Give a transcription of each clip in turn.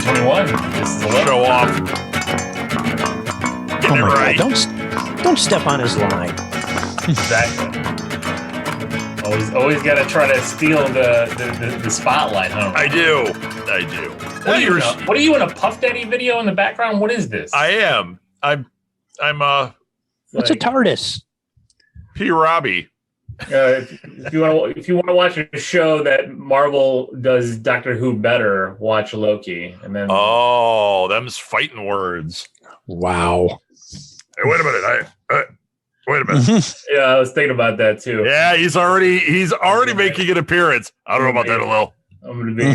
2021. This is a Show off. Getting it right. Don't step on his line. Exactly. Always got to try to steal the spotlight, huh? I do. What are you in a Puff Daddy video in the background? What is this? I am. I'm What's a TARDIS? P. Robbie. If you want to watch a show that Marvel does Doctor Who better, watch Loki, and then them's fighting words. Wow. Hey, wait a minute. Wait a minute. Yeah, I was thinking about that too. Yeah, he's already making an appearance. I don't know about that, Lil. I'm gonna be.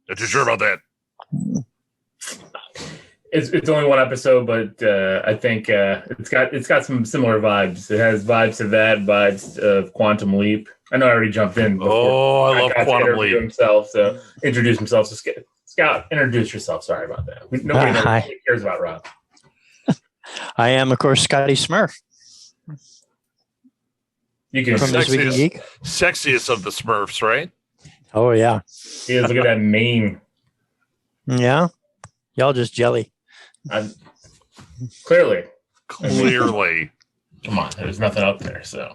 Not too sure about that. It's only one episode, but I think it's got some similar vibes. It has vibes of that, vibes of Quantum Leap. I know I already jumped in. I love Quantum Leap. Introduce himself. So Scott, introduce yourself. Sorry about that. Nobody cares about Rob. I am, of course, Scotty Smurf. You can from This Week in Geek. Sexiest of the Smurfs, right? Oh yeah. He is. Look at that mane. Yeah. Y'all just jelly. Clearly. Come on, there's nothing up there. So.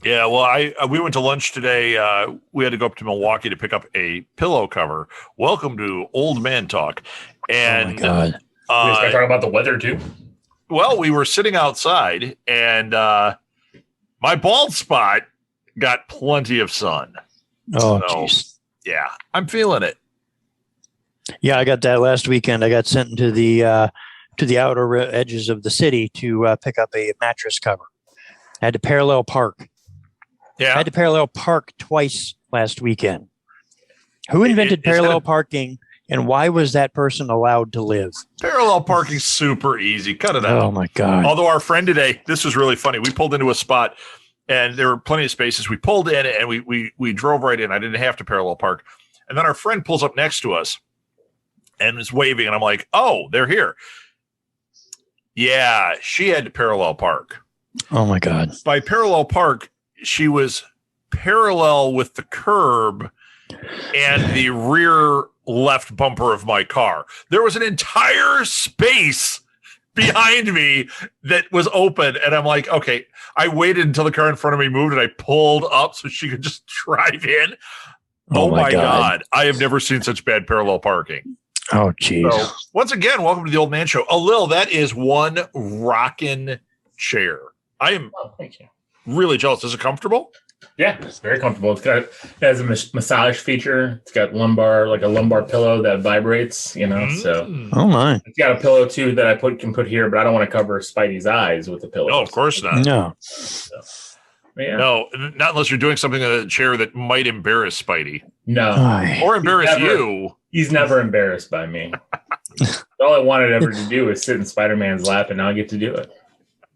Yeah, well, we went to lunch today. We had to go up to Milwaukee to pick up a pillow cover. Welcome to Old Man Talk. And oh my God. We start talking about the weather too. Well, we were sitting outside, and my bald spot got plenty of sun. Oh, jeez. Yeah, I'm feeling it. Yeah, I got that last weekend. I got sent into the outer edges of the city to pick up a mattress cover. I had to parallel park. Yeah, I had to parallel park twice last weekend. Who invented parallel parking, and why was that person allowed to live? Parallel parking's super easy. Cut it out. Oh my God! Although our friend today, this was really funny. We pulled into a spot, and there were plenty of spaces. We pulled in, and we drove right in. I didn't have to parallel park. And then our friend pulls up next to us and is waving, and I'm like, "Oh, they're here." Yeah, she had to parallel park. Oh my God! By parallel park, she was parallel with the curb and the rear left bumper of my car. There was an entire space behind me that was open, and I'm like, okay. I waited until the car in front of me moved, and I pulled up so she could just drive in. Oh my God. I have never seen such bad parallel parking. Oh, geez. So, once again, welcome to the Old Man Show. Lil, that is one rockin' chair. I am really jealous. Is it comfortable? Yeah, it's very comfortable. It has a massage feature. It's got a lumbar pillow that vibrates, so. Oh my. It's got a pillow too that I can put here, but I don't want to cover Spidey's eyes with the pillow. No, of course not. No. So, yeah. No, not unless you're doing something in a chair that might embarrass Spidey. No. Or embarrass you. He's never embarrassed by me. All I wanted ever to do was sit in Spider-Man's lap, and now I get to do it.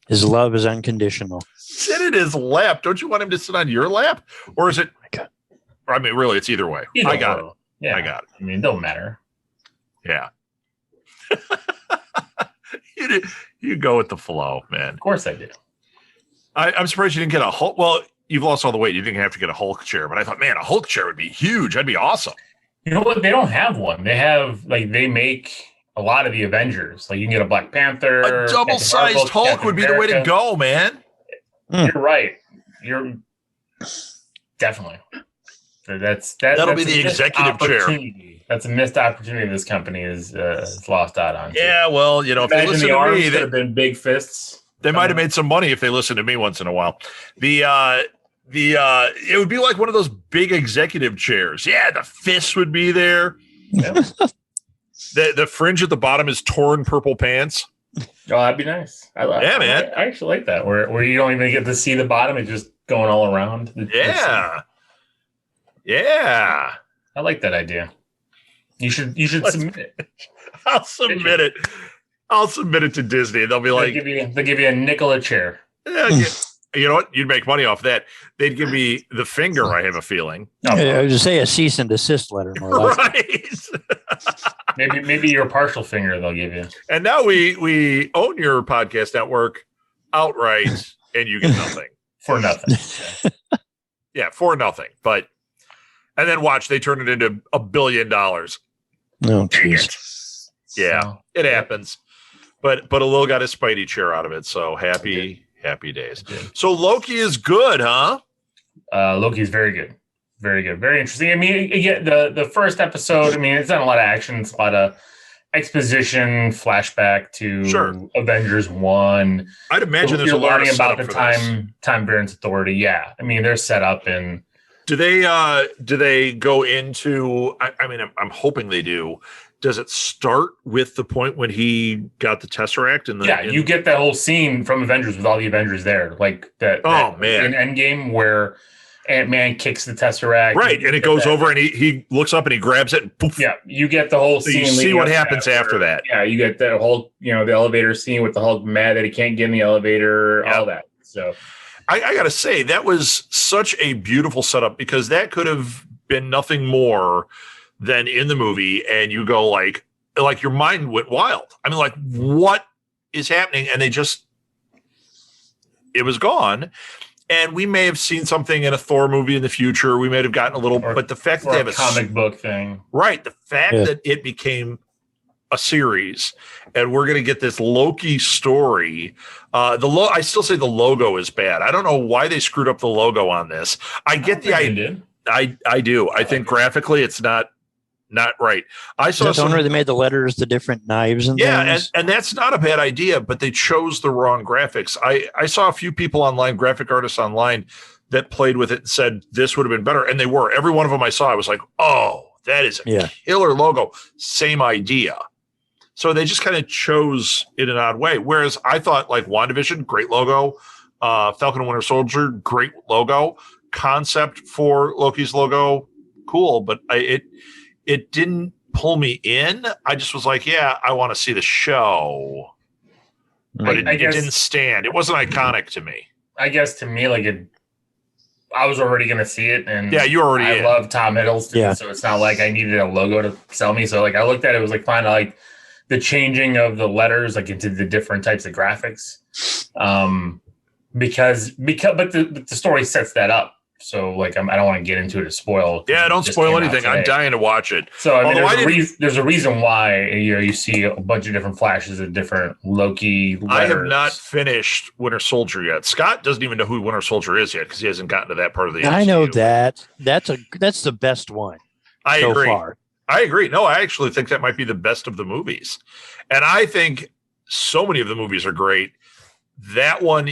His love is unconditional. Sit in his lap. Don't you want him to sit on your lap? Or is it? I mean, really, it's either way. I got it. Yeah, I got it. I mean, it don't matter. Yeah. You go with the flow, man. Of course I do. I'm surprised you didn't get a Hulk. Well, you've lost all the weight. You didn't have to get a Hulk chair, but I thought, man, a Hulk chair would be huge. That'd be awesome. You know what? They don't have one. They have they make a lot of the Avengers. Like you can get a Black Panther. A double-sized Hulk would be the way to go, man. You're right. You're definitely. That'll be the executive chair. That's a missed opportunity this company is lost out on. Yeah, well, if they listen to me, could have been big fists. They might have made some money if they listened to me once in a while. It would be like one of those big executive chairs. Yeah, the fists would be there. Yeah. The fringe at the bottom is torn purple pants. Oh, that'd be nice. Man. I actually like that. Where you don't even get to see the bottom; it's just going all around. Yeah. I like that idea. You should submit it. I'll submit it. I'll submit it to Disney. They'll be like, they'll give you a nickel a chair. Yeah, you know what? You'd make money off that. They'd give me the finger. I have a feeling. I would just say a cease and desist letter, more right? maybe your partial finger they'll give you. And now we own your podcast network outright, and you get nothing for nothing. Yeah, for nothing. And then watch, they turn it into $1 billion. Oh, jeez. Yeah, So, it happens. But a little got his Spidey chair out of it. So happy days. So Loki is good, huh? Loki's very good. Very good. Very interesting. I mean, again, the first episode, I mean, it's not a lot of action. It's a lot of exposition, flashback to Avengers 1. I'd imagine there's You're a lot of learning about the setup time variance authority. Yeah. I mean, they're set up in. Do they go into, I mean, I'm hoping they do. Does it start with the point when he got the Tesseract? You get that whole scene from Avengers with all the Avengers there. Like that man. In Endgame where Ant-Man kicks the Tesseract. Right, and it goes over and he looks up and he grabs it and poof. Yeah, you get the whole scene. You see what happens after that. Yeah, you get that whole, the elevator scene with the Hulk mad that he can't get in the elevator, all that. So I got to say, that was such a beautiful setup because that could have been nothing more than in the movie. And you go like your mind went wild. I mean, like, what is happening? And it was gone. And we may have seen something in a Thor movie in the future. We may have gotten a little, but the fact that they have a comic book thing, right? The fact that it became a series, and we're going to get this Loki story. I still say the logo is bad. I don't know why they screwed up the logo on this. I get the idea. I do. I think graphically, it's not right. I saw the one where they made the letters, the different knives and things? and that's not a bad idea, but they chose the wrong graphics. I saw a few people online, graphic artists online, that played with it and said this would have been better, and they were. Every one of them I saw, I was like, oh, that is a killer logo. Same idea. So they just kind of chose in an odd way. Whereas I thought like WandaVision, great logo. Falcon and Winter Soldier, great logo. Concept for Loki's logo, cool, but it didn't pull me in. I just was like, yeah, I want to see the show. But it didn't stand. It wasn't iconic to me. I guess to me, I was already going to see it. And you already I love Tom Hiddleston, so it's not like I needed a logo to sell me. So I looked at it, was fine. I like the changing of the letters, into the different types of graphics. But the story sets that up. So I don't want to get into it to spoil. Yeah, don't spoil anything. I'm dying to watch it. So there's a reason why you see a bunch of different flashes of different Loki letters. I have not finished Winter Soldier yet. Scott doesn't even know who Winter Soldier is yet because he hasn't gotten to that part of the MCU. I know that. That's the best one. I agree. Far. I agree. No, I actually think that might be the best of the movies. And I think so many of the movies are great. That one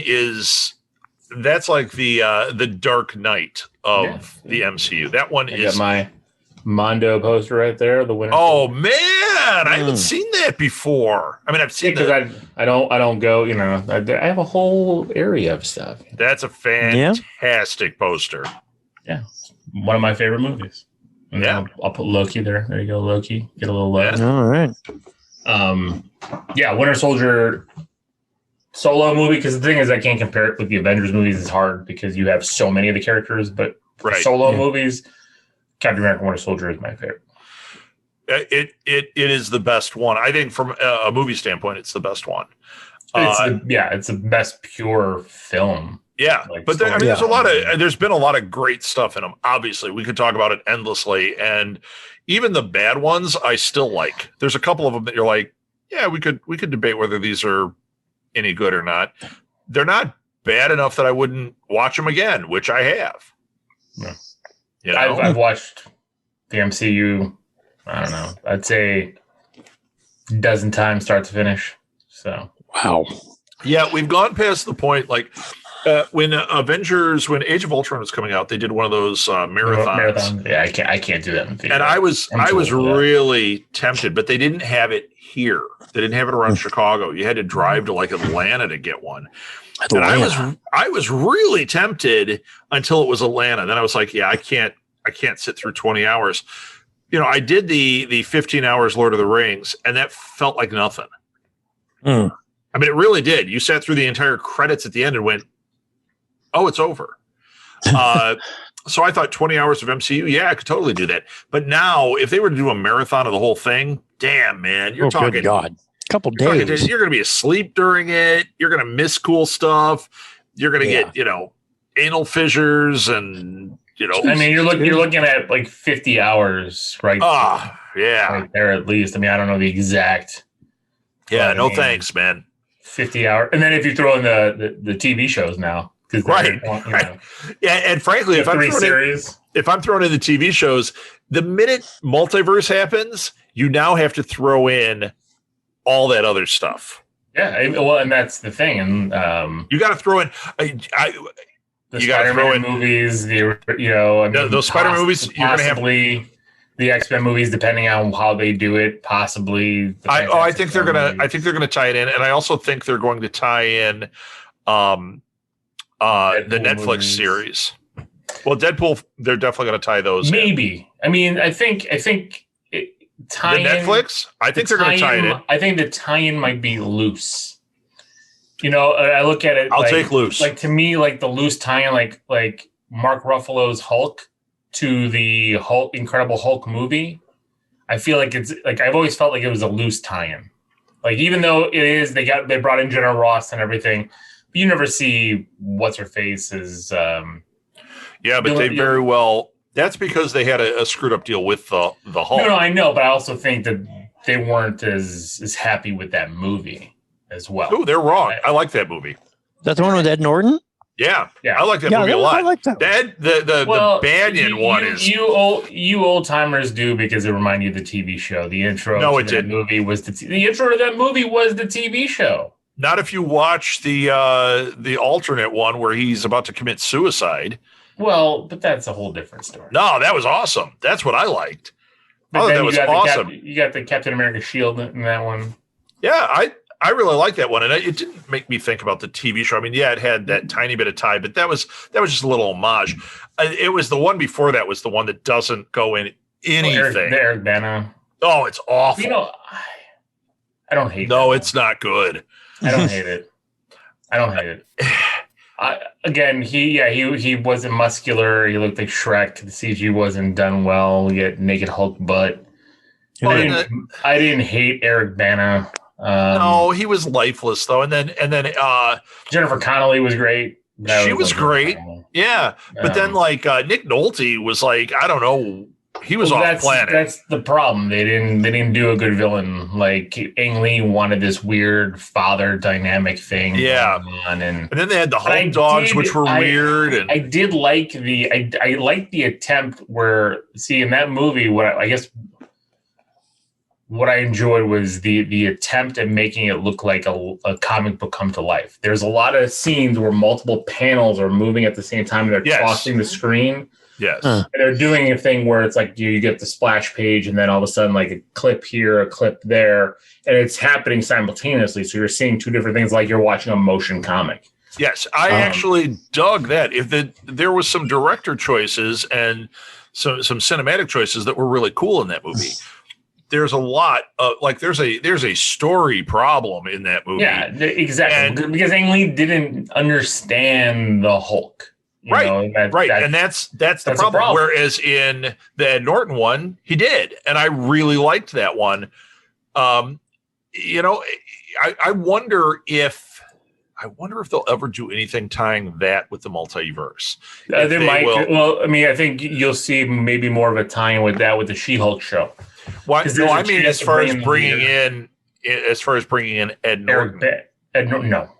that's like the Dark Knight of the MCU. That one is got my Mondo poster right there. The winner. Oh man, I haven't seen that before. I mean, I've seen because I don't go. I have a whole area of stuff. That's a fantastic poster. Yeah, one of my favorite movies. And I'll put Loki there. There you go, Loki. Get a little love. All right. Winter Soldier solo movie, because the thing is I can't compare it with the Avengers movies. It's hard because you have so many of the characters, but solo movies, Captain America Winter Soldier is my favorite. It is the best one. I think from a movie standpoint, it's the best one. It's the best pure film. Yeah, but there's been a lot of great stuff in them. Obviously, we could talk about it endlessly, and even the bad ones I still like. There's a couple of them that you're like, yeah, we could debate whether these are any good or not. They're not bad enough that I wouldn't watch them again, which I have. Yeah. I've watched the MCU, I don't know, I'd say a dozen times start to finish. So wow. Yeah, we've gone past the point when Age of Ultron was coming out, they did one of those marathons. Yeah, I can't do that in theater. And I was really tempted, but they didn't have it here. They didn't have it around Chicago. You had to drive to Atlanta to get one. And I was really tempted until it was Atlanta. Then I was like, yeah, I can't sit through 20 hours. I did the 15 hours Lord of the Rings, and that felt like nothing. I mean, it really did. You sat through the entire credits at the end and went, oh, it's over. So I thought 20 hours of MCU, yeah, I could totally do that. But now, if they were to do a marathon of the whole thing, damn, man, you're talking. Good God. A couple days. You're going to be asleep during it. You're going to miss cool stuff. You're going to get, anal fissures and, I mean, you're looking at 50 hours, right? Yeah. right there at least. I mean, I don't know the exact. Yeah, but, no thanks, man. 50 hour. And then if you throw in the TV shows now. Right. Yeah, and frankly, if I'm throwing in the TV shows, the minute multiverse happens, you now have to throw in all that other stuff. Yeah, well, and that's the thing, and you got to throw in. The Spider-Man movies, those Spider-Man movies. You're going to have the X-Men movies, depending on how they do it. Possibly. I think they're gonna. I think they're going to tie it in, and I also think they're going to tie in the Netflix movies. Series. Well, Deadpool, they're definitely going to tie those. Maybe. In. I mean, I think tie the Netflix. I think they're going to tie it in. I think the tie-in might be loose. I look at it. I'll take loose. Like to me, like the loose tie-in, like Mark Ruffalo's Hulk to the Incredible Hulk movie. I feel like it's like I've always felt like it was a loose tie-in. Like even though it is, they brought in Jenna Ross and everything, but you never see what's her face is. Yeah, but they very well. That's because they had a screwed up deal with the Hulk. No, I know, but I also think that they weren't as happy with that movie as well. Oh, they're wrong. I like that movie. That's the one with Ed Norton? Yeah. I like that movie a lot. I like that. The Banyan one is you old timers do because it reminded you of the TV show. The intro to that movie was the intro to that movie was the TV show. Not if you watch the alternate one where he's about to commit suicide. Well, but that's a whole different story. No, that was awesome. That's what I liked. That was awesome. You got the Captain America shield in that one. Yeah, I really like that one, and it didn't make me think about the TV show. I mean, yeah, it had that tiny bit of tie, but that was just a little homage. It was the one before that was the one that doesn't go in anything. Eric Bana. Oh, it's awful. I don't hate. No, it's not good. I don't hate it. He wasn't muscular. He looked like Shrek. The CG wasn't done well. You get naked Hulk butt. I didn't hate Eric Bana. No, he was lifeless though. And then Jennifer Connelly was great. She was great. Yeah, but then Nick Nolte was like, I don't know. He was off planet. That's the problem. They didn't do a good villain. Like Ang Lee wanted this weird father dynamic thing. Yeah, and then they had the Hulk dogs, which were weird. And I did like the attempt where in that movie what I enjoyed was the attempt at making it look like a comic book come to life. There's a lot of scenes where multiple panels are moving at the same time and they're tossing the screen. Yes. And they're doing a thing where it's like you get the splash page and then all of a sudden like a clip here, a clip there, and it's happening simultaneously. So you're seeing two different things like you're watching a motion comic. Yes, I actually dug that. There was some director choices and some cinematic choices that were really cool in that movie. There's a lot of there's a story problem in that movie. Yeah, exactly. Because Ang Lee didn't understand the Hulk. And that's the problem. Whereas in the Ed Norton one, he did, and I really liked that one. I wonder if they'll ever do anything tying that with the multiverse. They might. Well, I mean, I think you'll see maybe more of a tie-in with that with the She-Hulk show. Why? No, I mean as far as bringing in Ed Norton.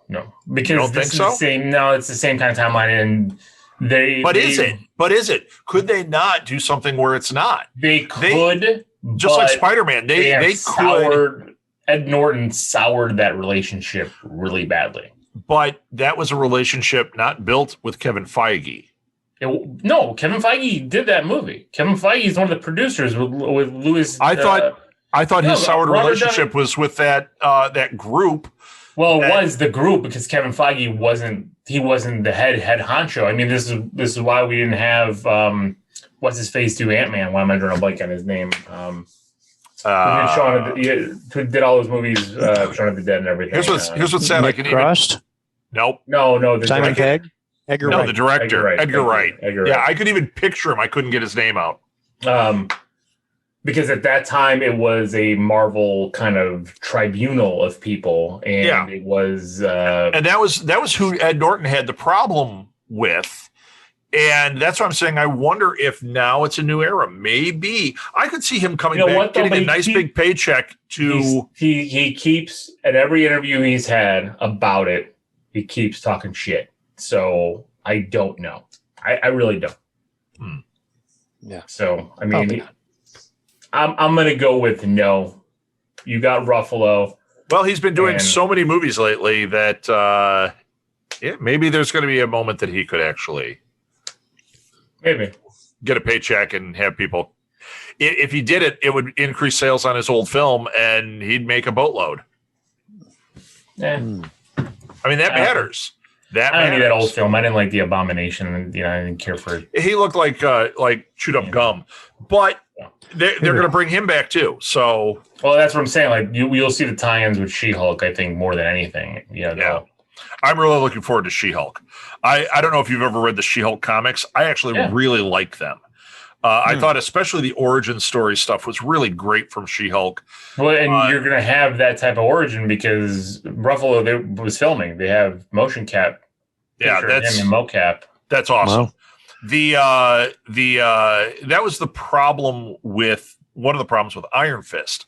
No, because you don't think so? It's the same kind of timeline, and is it? Could they not do something where it's not? They could, just like Spider-Man. They could. Ed Norton soured that relationship really badly. But that was a relationship not built with Kevin Feige. No, Kevin Feige did that movie. Kevin Feige is one of the producers with Louis. I thought his soured relationship was with that group. Well, it was the group because Kevin Feige wasn't the head honcho. I mean, this is why we didn't have what's his face do Ant-Man. Why am I drawing a blank on his name? Who did all those movies, Shaun of the Dead and everything. Here's what's sad. Nick Frost? Nope. No. Simon Pegg? Edgar Wright. The director. Edgar Wright. Yeah, I could even picture him. I couldn't get his name out. Because at that time it was a Marvel kind of tribunal of people, and it was, and that was who Ed Norton had the problem with, And that's what I'm saying. I wonder if now it's a new era. Maybe I could see him coming back, getting a nice big paycheck to. He keeps at every interview he's had about it. He keeps talking shit. So I don't know. I really don't. Yeah. So I mean, I'm gonna go with no. You got Ruffalo. Well, he's been doing so many movies lately that maybe there's going to be a moment that he could actually. Maybe get a paycheck and have people. If he did it, it would increase sales on his old film, and he'd make a boatload. Yeah, I mean that matters. I don't need that old film. I didn't like The Abomination, and I didn't care for it. He looked like chewed up gum, but they're going to bring him back too. So, well, that's what I'm saying. Like you'll see the tie-ins with She-Hulk. I think more than anything. Yeah. I'm really looking forward to She-Hulk. I don't know if you've ever read the She-Hulk comics. I actually really like them. I thought especially the origin story stuff was really great from She-Hulk. Well, and you're going to have that type of origin because Ruffalo was filming. They have motion cap. That's him and mocap. That's awesome. Wow. That was the problem with one of the problems with Iron Fist.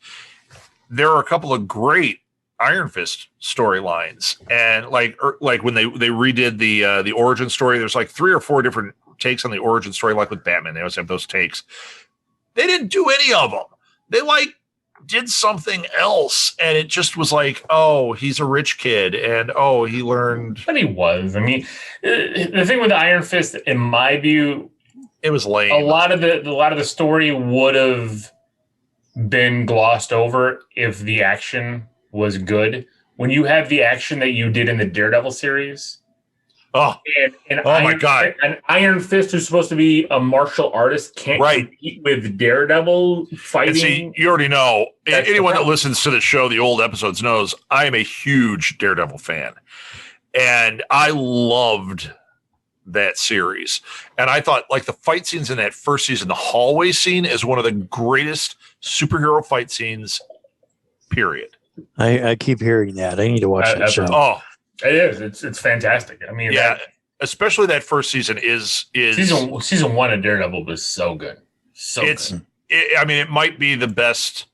There are a couple of great Iron Fist storylines, and like when they redid the origin story, there's like 3 or 4 different takes on the origin story. Like with Batman, they always have those takes. They didn't do any of them. They did something else, and it just was like, oh, he's a rich kid, and oh, he learned. But he was. I mean, the thing with Iron Fist, in my view, it was lame. A lot of the story would have been glossed over if the action was good. When you have the action that you did in the Daredevil series, my God, an Iron Fist who's supposed to be a martial artist can't compete with Daredevil fighting. And see, you already know. Anyone that listens to the show, the old episodes, knows I am a huge Daredevil fan, and I loved that series. And I thought, like the fight scenes in that first season, the hallway scene is one of the greatest superhero fight scenes. Period. I keep hearing that. I need to watch that show. Oh, it is. It's fantastic. I mean, especially that first season is season 1 of Daredevil was so good. I mean, it might be the best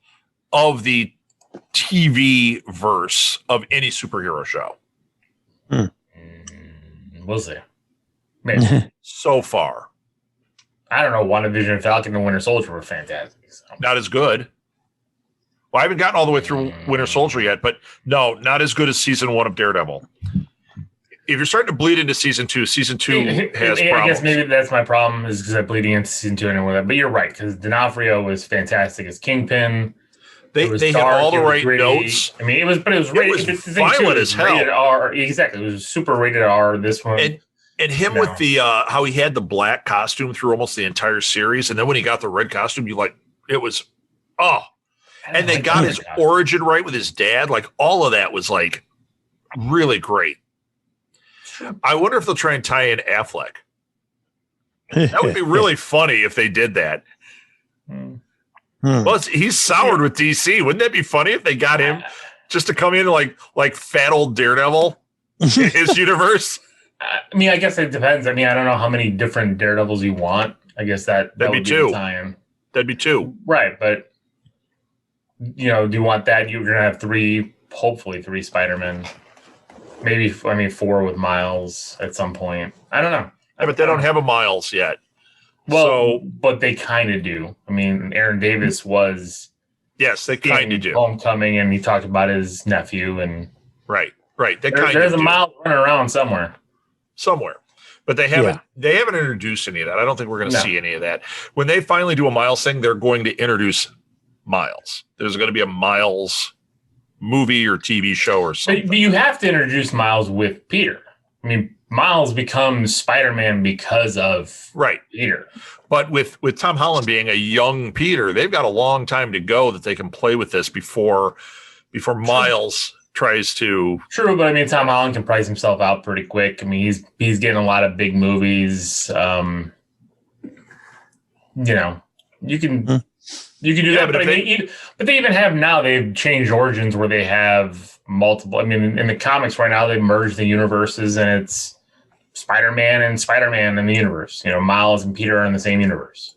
of the TV verse of any superhero show. We'll see. Maybe. So far, I don't know. WandaVision, Falcon, and Winter Soldier were fantastic. So. Not as good. Well, I haven't gotten all the way through Winter Soldier yet, but no, not as good as season 1 of Daredevil. If you're starting to bleed into season 2 has problems. I guess maybe that's my problem is because I'm bleeding into season 2 and all that. But you're right, because D'Onofrio was fantastic as Kingpin. They had all the right notes. I mean, it was violent as hell. Rated R. Exactly, it was super rated R. This one. And him with the how he had the black costume through almost the entire series, and then when he got the red costume, it was and they got his origin right with his dad. Like all of that was like really great. I wonder if they'll try and tie in Affleck. That would be really funny if they did that. Well, he's soured with DC. Wouldn't that be funny if they got him just to come in like fat old Daredevil in his universe? I mean, I guess it depends. I mean, I don't know how many different Daredevils you want. I guess that'd be 2. That'd be 2. Right, but do you want that? You're gonna have 3, hopefully 3 Spider-Men. Maybe 4 with Miles at some point. I don't know. Yeah, but they don't have a Miles yet. Well, but they kind of do. I mean, Aaron Davis was. Yes, they kind of do. Homecoming, and he talked about his nephew, and right. There's a Miles running around somewhere, but they haven't introduced any of that. I don't think we're going to see any of that. When they finally do a Miles thing, they're going to introduce Miles. There's going to be a Miles movie or TV show or something. But you have to introduce Miles with Peter. I mean, Miles becomes Spider-Man because of Peter. But with Tom Holland being a young Peter, they've got a long time to go that they can play with this before Miles tries to. True, but I mean, Tom Holland can price himself out pretty quick. I mean, he's getting a lot of big movies. You can do that, but they even have now. They've changed origins where they have multiple. I mean, in the comics right now, they've merged the universes, and Spider-Man and Spider-Man in the universe. You know, Miles and Peter are in the same universe.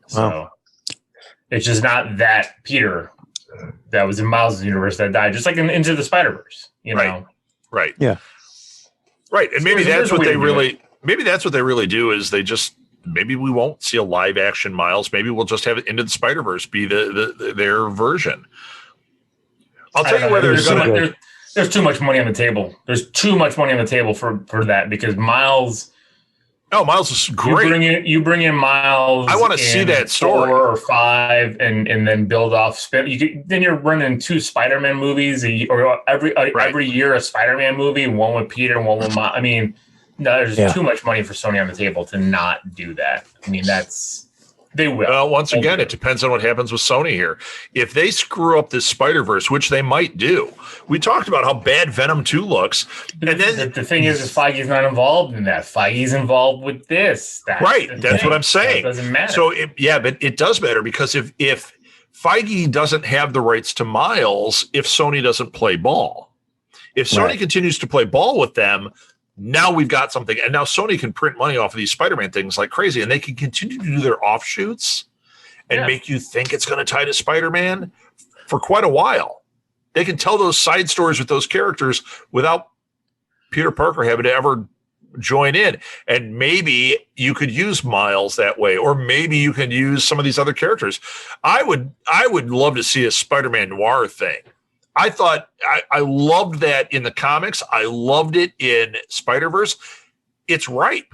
So it's just not that Peter that was in Miles' universe that died, just like in Into the Spider-Verse, you know? Right. Yeah. Right. And maybe that's what they really do is they just, maybe we won't see a live action Miles. Maybe we'll just have it Into the Spider-Verse be their version. I'll tell you whether there's too much money on the table. There's too much money on the table for that because Miles. Oh, Miles is great. You bring in Miles. I want to see that story 4 or 5, and then build off. Then you're running 2 Spider-Man movies, or every year a Spider-Man movie, one with Peter, one with Miles. I mean, there's too much money for Sony on the table to not do that. I mean, they will. Well, once again, it depends on what happens with Sony here. If they screw up this Spider-Verse, which they might do, we talked about how bad Venom 2 looks. And then the thing is Feige's not involved in that. Feige's involved with this. That's what I'm saying. It doesn't matter. So, but it does matter because if Feige doesn't have the rights to Miles, if Sony doesn't play ball, if Sony continues to play ball with them, now we've got something. And now Sony can print money off of these Spider-Man things like crazy, and they can continue to do their offshoots and make you think it's going to tie to Spider-Man for quite a while. They can tell those side stories with those characters without Peter Parker having to ever join in. And maybe you could use Miles that way, or maybe you can use some of these other characters. I would love to see a Spider-Man noir thing. I thought I loved that in the comics. I loved it in Spider-Verse. It's ripe.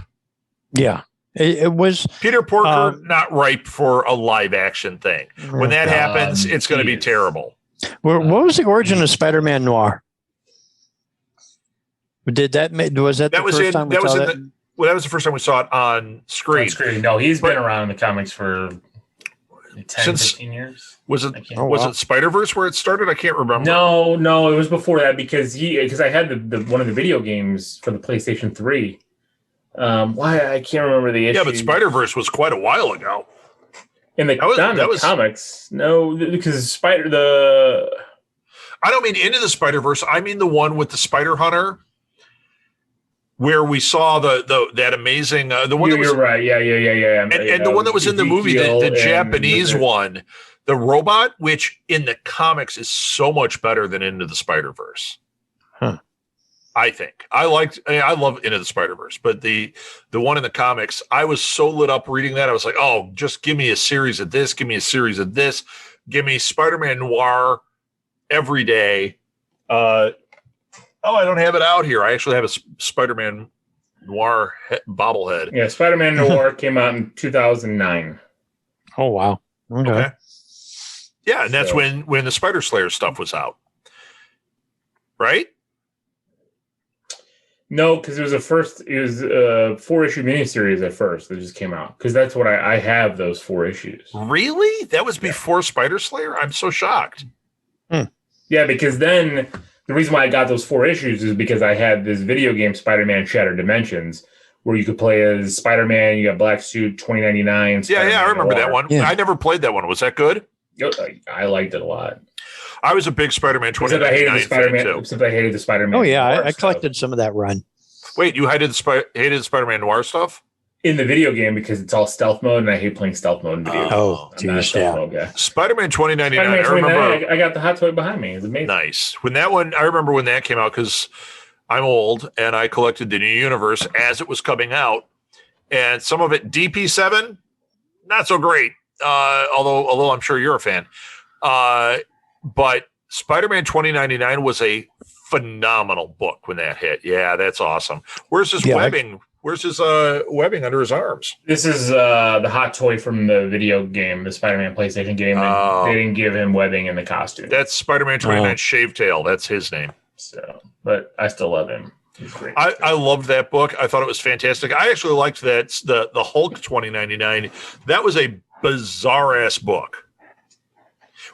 Yeah, it was. Peter Parker not ripe for a live action thing. When that happens, it's going to be terrible. What was the origin of Spider-Man Noir? Was that the first time we saw that? Well, that was the first time we saw it on screen. No, he's been around in the comics for 15 years. Was it Spider-Verse where it started? I can't remember. No, it was before that because I had the one of the video games for the PlayStation 3. Why I can't remember the issue. Yeah, but Spider-Verse was quite a while ago. In the comics, no, because I don't mean Into the Spider-Verse. I mean the one with the Spider Hunter, where we saw that amazing the one. You're right. Yeah. And the one that was in the movie, the Japanese one, the robot, which in the comics is so much better than Into the Spider-Verse. Huh. I think I love Into the Spider-Verse, but the one in the comics, I was so lit up reading that. I was like, oh, just give me a series of this. Give me a series of this. Give me Spider-Man Noir every day. I don't have it out here. I actually have a Spider-Man Noir bobblehead. Yeah, Spider-Man Noir came out in 2009. Oh, wow. Okay. Yeah, and that's when the Spider Slayer stuff was out. Right? No, because it was a 4-issue miniseries at first that just came out. Because that's what I have, those 4 issues. Really? That was before Spider Slayer? I'm so shocked. Yeah, because then the reason why I got those 4 issues is because I had this video game, Spider-Man Shattered Dimensions, where you could play as Spider-Man. You got Black Suit, 2099. Yeah, I remember that one. Yeah. I never played that one. Was that good? I liked it a lot. I was a big Spider-Man 2099 fan too. Except I hated the Spider-Man. Oh yeah, I collected some of that run. Wait, you hated the Spider-Man Noir stuff? In the video game because it's all stealth mode, and I hate playing stealth mode in video games. Oh, geez, yeah. Spider-Man 2099. I remember. I got the hot toy behind me. It's amazing. Nice. When that one, I remember when that came out because I'm old and I collected the New Universe as it was coming out, and some of it DP7, not so great. Although I'm sure you're a fan. But Spider-Man 2099 was a phenomenal book when that hit. Yeah, that's awesome. Where's his webbing? Where's his webbing under his arms? This is the hot toy from the video game, the Spider-Man PlayStation game. They didn't give him webbing in the costume. That's Spider-Man 29 Shavetail. That's his name. So, but I still love him. He's great. I loved that book. I thought it was fantastic. I actually liked that the Hulk 2099. That was a bizarre ass book.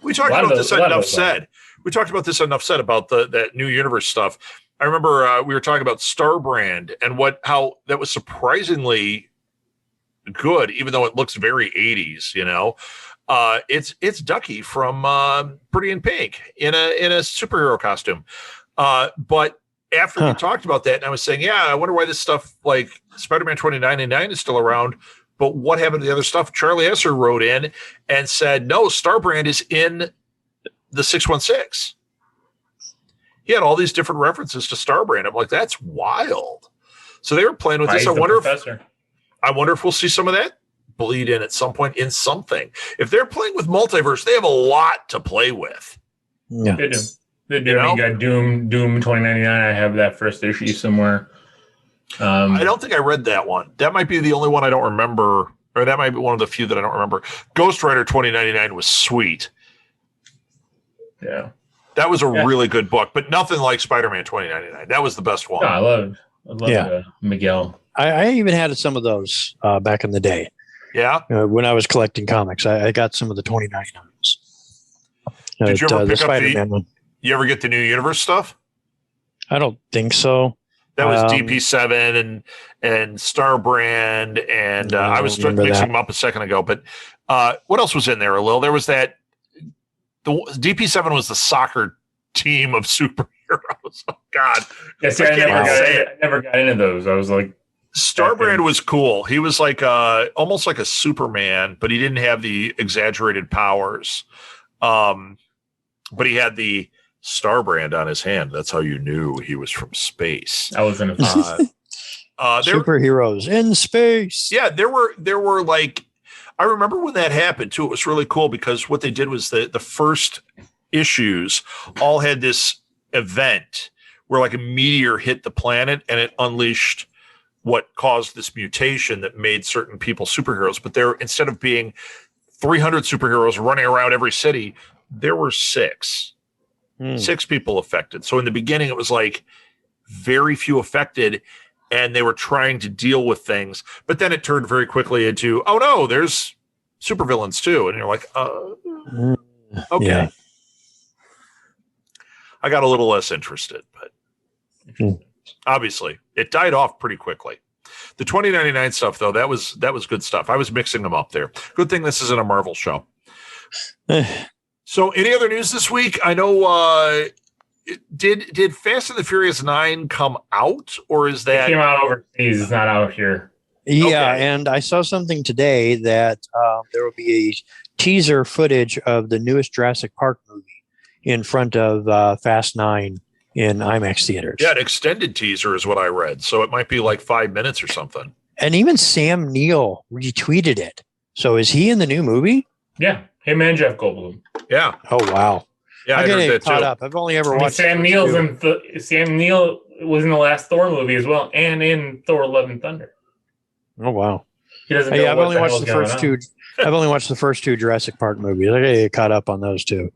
We talked about this enough said. We talked about this enough said about that New Universe stuff. I remember we were talking about Starbrand and how that was surprisingly good, even though it looks very 80s. You know, it's Ducky from Pretty in Pink in a superhero costume. But after we talked about that, and I was saying, yeah, I wonder why this stuff like Spider-Man 2099 is still around. But what happened to the other stuff? Charlie Esser wrote in and said, no, Starbrand is in the 616. He had all these different references to Starbrand. I'm like, that's wild. So they were playing with this. I wonder if we'll see some of that bleed in at some point in something. If they're playing with multiverse, they have a lot to play with. Yeah, they do. They do. You got Doom 2099. I have that first issue somewhere. I don't think I read that one. That might be the only one I don't remember, or that might be one of the few that I don't remember. Ghost Rider 2099 was sweet. Yeah. That was a really good book, but nothing like Spider-Man 2099. That was the best one. No, I love Miguel. I even had some of those back in the day. Yeah. When I was collecting comics, I got some of the 2099s. Did you ever pick up Spider-Man one? You ever get the New Universe stuff? I don't think so. That was DP7 and Starbrand, and I was mixing them up a second ago. But what else was in there, Lil? There was that. The DP7 was the soccer team of superheroes. Oh God! Yeah, see, I never got into those. I was like, Starbrand was cool. He was like almost like a Superman, but he didn't have the exaggerated powers. But he had the Starbrand on his hand. That's how you knew he was from space. I was in a superheroes in space. Yeah, there were like, I remember when that happened too. It was really cool because what they did was the first issues all had this event where like a meteor hit the planet and it unleashed what caused this mutation that made certain people superheroes. But there, instead of being 300 superheroes running around every city, there were 6 people affected. So in the beginning, it was like very few affected, and they were trying to deal with things. But then it turned very quickly into, oh no, there's supervillains too. And you're like, okay. Yeah. I got a little less interested, but obviously it died off pretty quickly. The 2099 stuff, though, that was good stuff. I was mixing them up there. Good thing this isn't a Marvel show. So any other news this week? I know, did Fast and the Furious 9 come out, or is that... It came out overseas. It's not out here. Yeah, okay. And I saw something today that there will be a teaser footage of the newest Jurassic Park movie in front of Fast 9 in IMAX theaters. Yeah, an extended teaser is what I read. So it might be like 5 minutes or something. And even Sam Neill retweeted it. So is he in the new movie? Yeah, him and Jeff Goldblum. Yeah. Oh, wow. Yeah, I get caught up. I've only ever watched Sam Neill's Sam Neill was in the last Thor movie as well, and in Thor: Love and Thunder. Oh wow! He doesn't. Know I've only watched the first two. I've only watched the first 2 Jurassic Park movies. I get caught up on those too.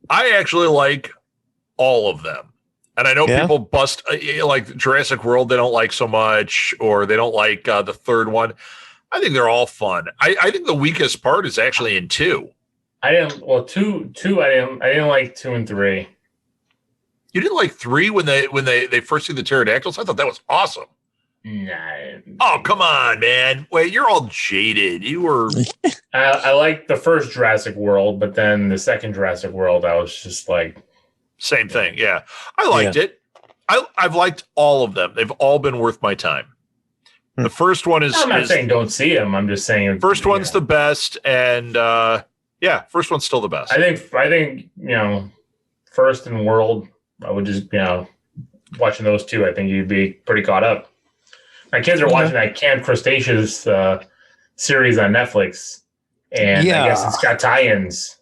I actually like all of them, and I know people bust like Jurassic World. They don't like so much, or they don't like the third one. I think they're all fun. I think the weakest part is actually in 2. I didn't. Well, two. I didn't like 2 and 3. You didn't like 3 when they first see the pterodactyls? I thought that was awesome. Nah. Oh, come on, man. Wait, you're all jaded. You were. I liked the first Jurassic World, but then the second Jurassic World, I was just like. Same thing. Yeah. I liked it. I've liked all of them. They've all been worth my time. The first one is. I'm not saying don't see them. I'm just saying. First one's the best. And first one's still the best. I think, first and World, I would just, watching those 2, I think you'd be pretty caught up. My kids are watching that Camp Cretaceous series on Netflix, and I guess it's got tie-ins.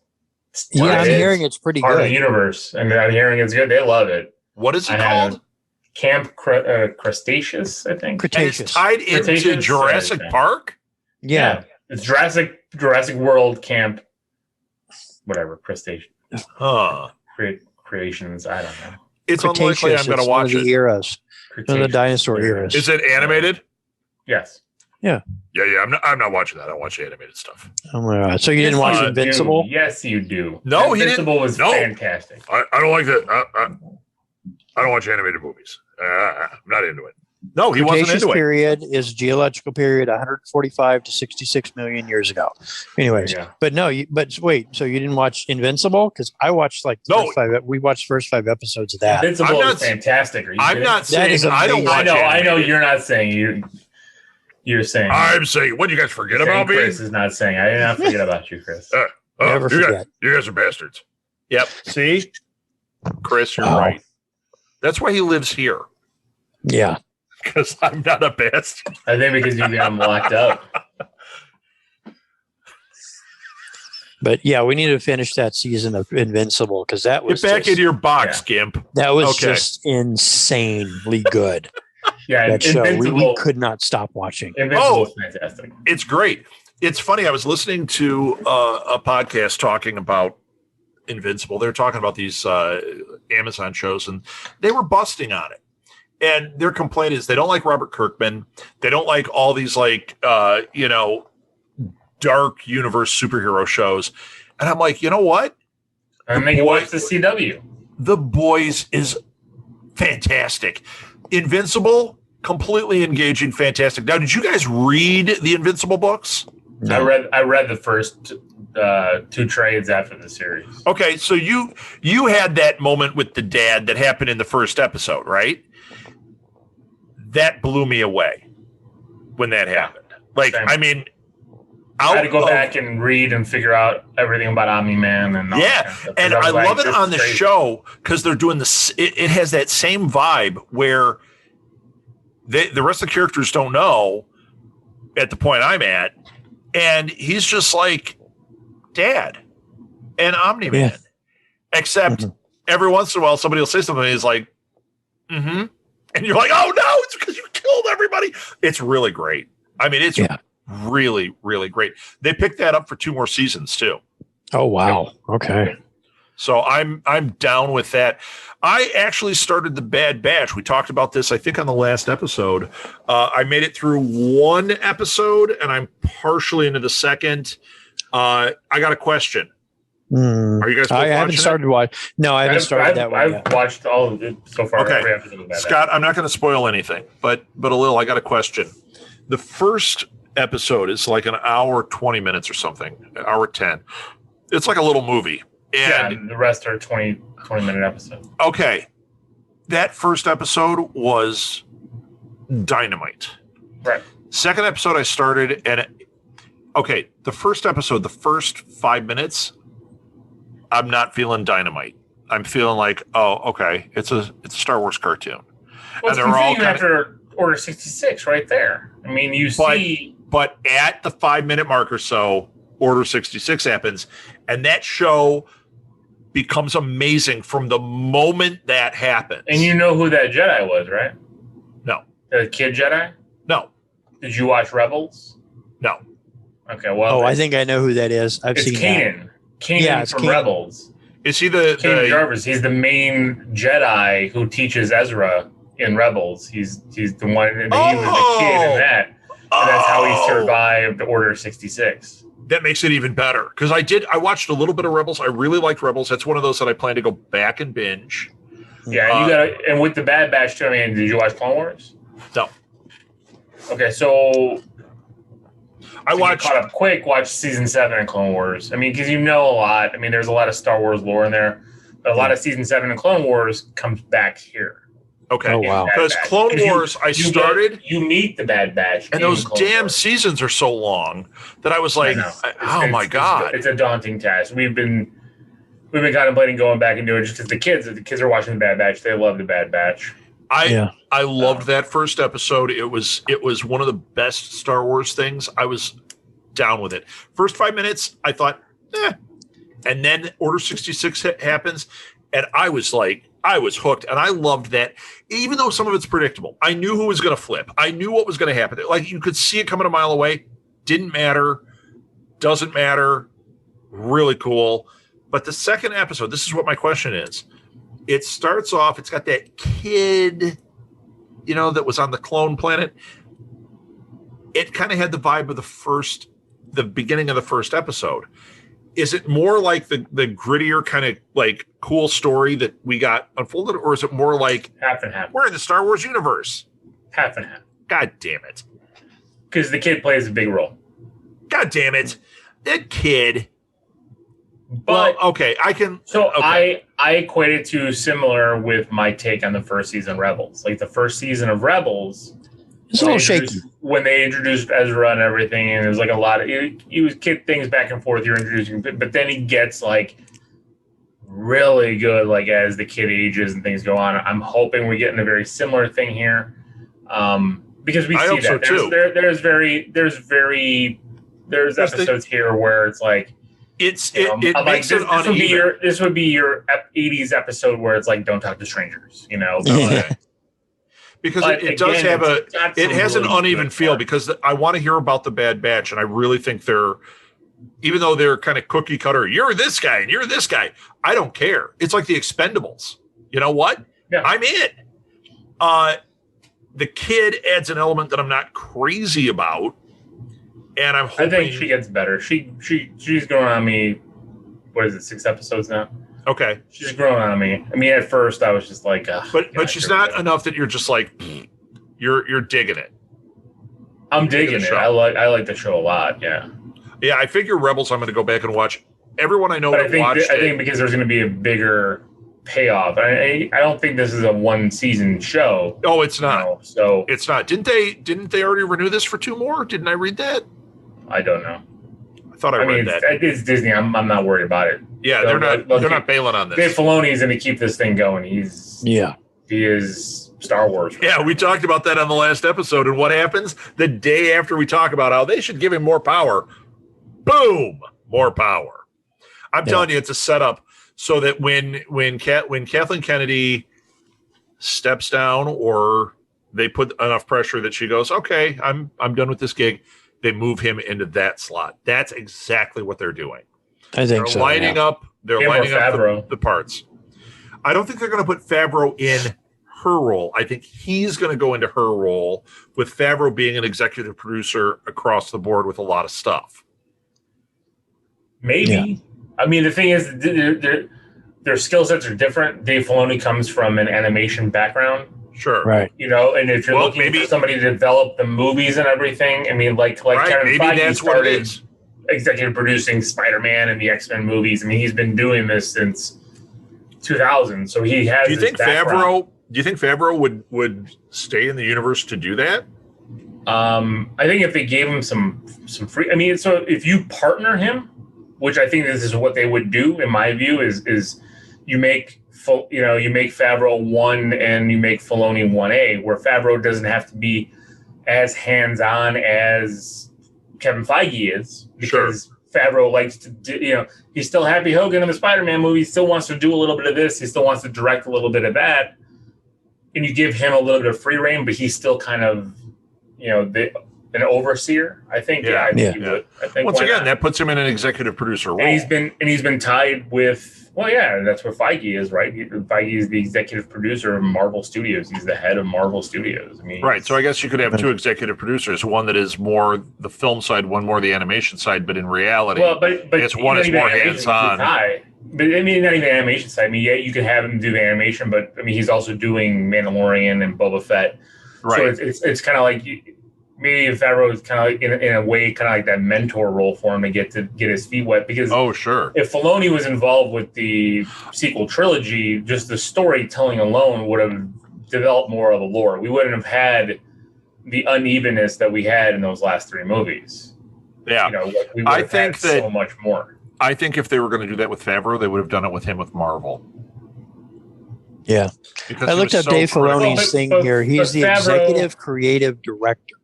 I'm hearing it's pretty part good. Of the universe, and I'm hearing it's good. They love it. What is it called? Camp Cretaceous, I think. Cretaceous. And it's tied into Jurassic Park? Yeah. It's Jurassic World Camp, whatever, Cretaceous. Creations, I don't know. It's unlikely I'm going to watch it. The eras. The dinosaur eras. Is it animated? Yes. Yeah. Yeah. I'm not watching that. I don't watch animated stuff. Oh my God. So you didn't watch Invincible? Yes, you do. No, Invincible was fantastic. I don't like that. I don't watch animated movies. I'm not into it. No, he wasn't Cretaceous into it. period is geological period 145 to 66 million years ago. Anyways, but no, but wait, so you didn't watch Invincible? Because I watched we watched first 5 episodes of that. Invincible is fantastic. Are you I'm kidding? not saying I don't watch I know you're not saying you're saying. I'm saying, what, you guys forget about me? Chris is not saying. I did not forget about you, Chris. Never forget. You guys are bastards. Yep. See? Chris, you're right. That's why he lives here. Yeah. Because I'm not a bastard. I think because you got him locked up. But yeah, we need to finish that season of Invincible because that was get back into your box, Gimp. That was just insanely good. That show we could not stop watching. Invincible is fantastic. It's great. It's funny. I was listening to a podcast talking about Invincible. They were talking about these Amazon shows, and they were busting on it. And their complaint is they don't like Robert Kirkman. They don't like all these dark universe superhero shows. And I'm like, you know what? And then you watch the CW. The Boys is fantastic. Invincible, completely engaging, fantastic. Now, did you guys read the Invincible books? No. I read the first 2 trades after the series. Okay, so you had that moment with the dad that happened in the first episode, right? That blew me away when that happened. Like, same. I mean, I had to go back and read and figure out everything about Omni-Man and all that kind of stuff, and I love it on the show because they're doing this. It has that same vibe where the rest of the characters don't know at the point I'm at, and he's just like Dad and Omni-Man, except every once in a while somebody will say something and he's like, mm-hmm. And you're like, oh no, it's because you killed everybody. It's really great. I mean, it's really, really great. They picked that up for 2 more seasons too. Oh wow. Okay. So I'm down with that. I actually started the Bad Batch. We talked about this, I think, on the last episode. I made it through 1 episode, and I'm partially into the second. I got a question. Are you guys? I haven't started watching. No, I haven't started that one yet. I've watched all of it so far. Okay, Scott, I'm not going to spoil anything, but a little. I got a question. The first episode is like an hour 20 minutes or something, an hour 10. It's like a little movie, and the rest are 20-minute episodes. Okay, that first episode was dynamite. Right. Second episode I started, and the first episode, the first 5 minutes. I'm not feeling dynamite. I'm feeling like, it's a Star Wars cartoon. Well, and they're all after Order 66 right there. I mean, you see. But at the 5-minute mark or so, Order 66 happens, and that show becomes amazing from the moment that happens. And you know who that Jedi was, right? No. The kid Jedi? No. Did you watch Rebels? No. Okay, well. I think I know who that is. I've seen Kanan. that. Kanan from Rebels. Is he the Jarvis? He's the main Jedi who teaches Ezra in Rebels. He's the one, and he was the kid in that, and that's how he survived Order 66. That makes it even better because I watched a little bit of Rebels. I really liked Rebels. That's one of those that I plan to go back and binge. Yeah, and with the Bad Batch too. I mean, did you watch Clone Wars? No. Okay, so. I watched caught up quick. Watch season 7 of Clone Wars. I mean, because you know a lot. I mean, there's a lot of Star Wars lore in there, but a lot of season 7 of Clone Wars comes back here. Okay, wow. Because Clone Wars, you meet the Bad Batch, and those damn seasons are so long that I was like, my god, it's a daunting task. We've been contemplating going back and doing it just because the kids are watching the Bad Batch. They love the Bad Batch. I loved that first episode. It was one of the best Star Wars things. I was down with it. First 5 minutes, I thought, and then Order 66 happens, and I was hooked, and I loved that. Even though some of it's predictable, I knew who was going to flip. I knew what was going to happen. Like you could see it coming a mile away. Didn't matter. Doesn't matter. Really cool. But the second episode, this is what my question is. It starts off, it's got that kid, that was on the clone planet. It kind of had the vibe of the beginning of the first episode. Is it more like the grittier kind of like cool story that we got unfolded, or is it more like half and half? We're in the Star Wars universe. Half and half. God damn it. Because the kid plays a big role. God damn it. That kid. But well, okay, I can. So okay. I equate it to similar with my take on the first season of Rebels. Like the first season of Rebels, it's a little shaky when they introduced Ezra and everything, and it was like a lot of it was kid things back and forth. You're introducing, but then he gets like really good, like as the kid ages and things go on. I'm hoping we get in a very similar thing here, because we see that so too. There's episodes here where it's like. It makes it uneven. This would be your 80s episode where it's like, don't talk to strangers, because it does have it has an uneven feel because I want to hear about the Bad Batch. And I really think even though they're kind of cookie cutter, you're this guy and you're this guy. I don't care. It's like the Expendables. You know what? Yeah. I'm in. The kid adds an element that I'm not crazy about. And I'm hoping... I think she gets better. She's growing on me. What is it? 6 episodes now. Okay, she's growing on me. I mean, at first I was just like, but she's not enough that you're just like, you're digging it. I'm digging it. I like the show a lot. Yeah. Yeah, I figure Rebels. I'm going to go back and watch. Everyone I know that watched it. I think because there's going to be a bigger payoff. I don't think this is a 1-season show. Oh, it's not. So it's not. Didn't they already renew this for 2 more? Didn't I read that? I don't know. I thought I read that. It's Disney. I'm not worried about it. Yeah, they're not bailing on this. Dave Filoni is going to keep this thing going. He is Star Wars. Right now. We talked about that on the last episode. And what happens the day after we talk about how they should give him more power? Boom, more power. I'm telling you, it's a setup so that when Kathleen Kennedy steps down or they put enough pressure that she goes, okay, I'm done with this gig. They move him into that slot. That's exactly what they're doing. I think they're lining up. They're lining up the parts. I don't think they're going to put Favreau in her role. I think he's going to go into her role with Favreau being an executive producer across the board with a lot of stuff. Maybe. Yeah. I mean, the thing is, their skill sets are different. Dave Filoni comes from an animation background. Sure. Right. And if you're looking for somebody to develop the movies and everything, I mean, like Kevin Feige started executive producing Spider-Man and the X-Men movies. I mean, he's been doing this since 2000, so he has. Do you think Favreau would stay in the universe to do that? I think if they gave him some free. I mean, so if you partner him, which I think this is what they would do, in my view, is you make. You make Favreau 1 and you make Filoni 1A, where Favreau doesn't have to be as hands-on as Kevin Feige is, because Favreau likes to do, he's still Happy Hogan in the Spider-Man movie. He still wants to do a little bit of this. He still wants to direct a little bit of that. And you give him a little bit of free reign, but he's still kind of, an overseer. I think. Yeah, I think he would. I think once again, that puts him in an executive producer role. And he's been tied with. Well, yeah, that's what Feige is, right? Feige is the executive producer of Marvel Studios. He's the head of Marvel Studios. I mean, right. So I guess you could have 2 executive producers, one that is more the film side, one more the animation side. But in reality, it's one is more hands-on. But I mean, not even the animation side. I mean, yeah, you could have him do the animation, but I mean, he's also doing Mandalorian and Boba Fett. Right. So it's kind of like. Maybe Favreau is kind of like, in a way, kind of like that mentor role for him to get his feet wet. Because if Filoni was involved with the sequel trilogy, just the storytelling alone would have developed more of the lore. We wouldn't have had the unevenness that we had in those last 3 movies. Yeah, we would have had so much more. I think if they were going to do that with Favreau, they would have done it with him with Marvel. Yeah, because I looked up Dave Filoni's thing here. He's the executive creative director.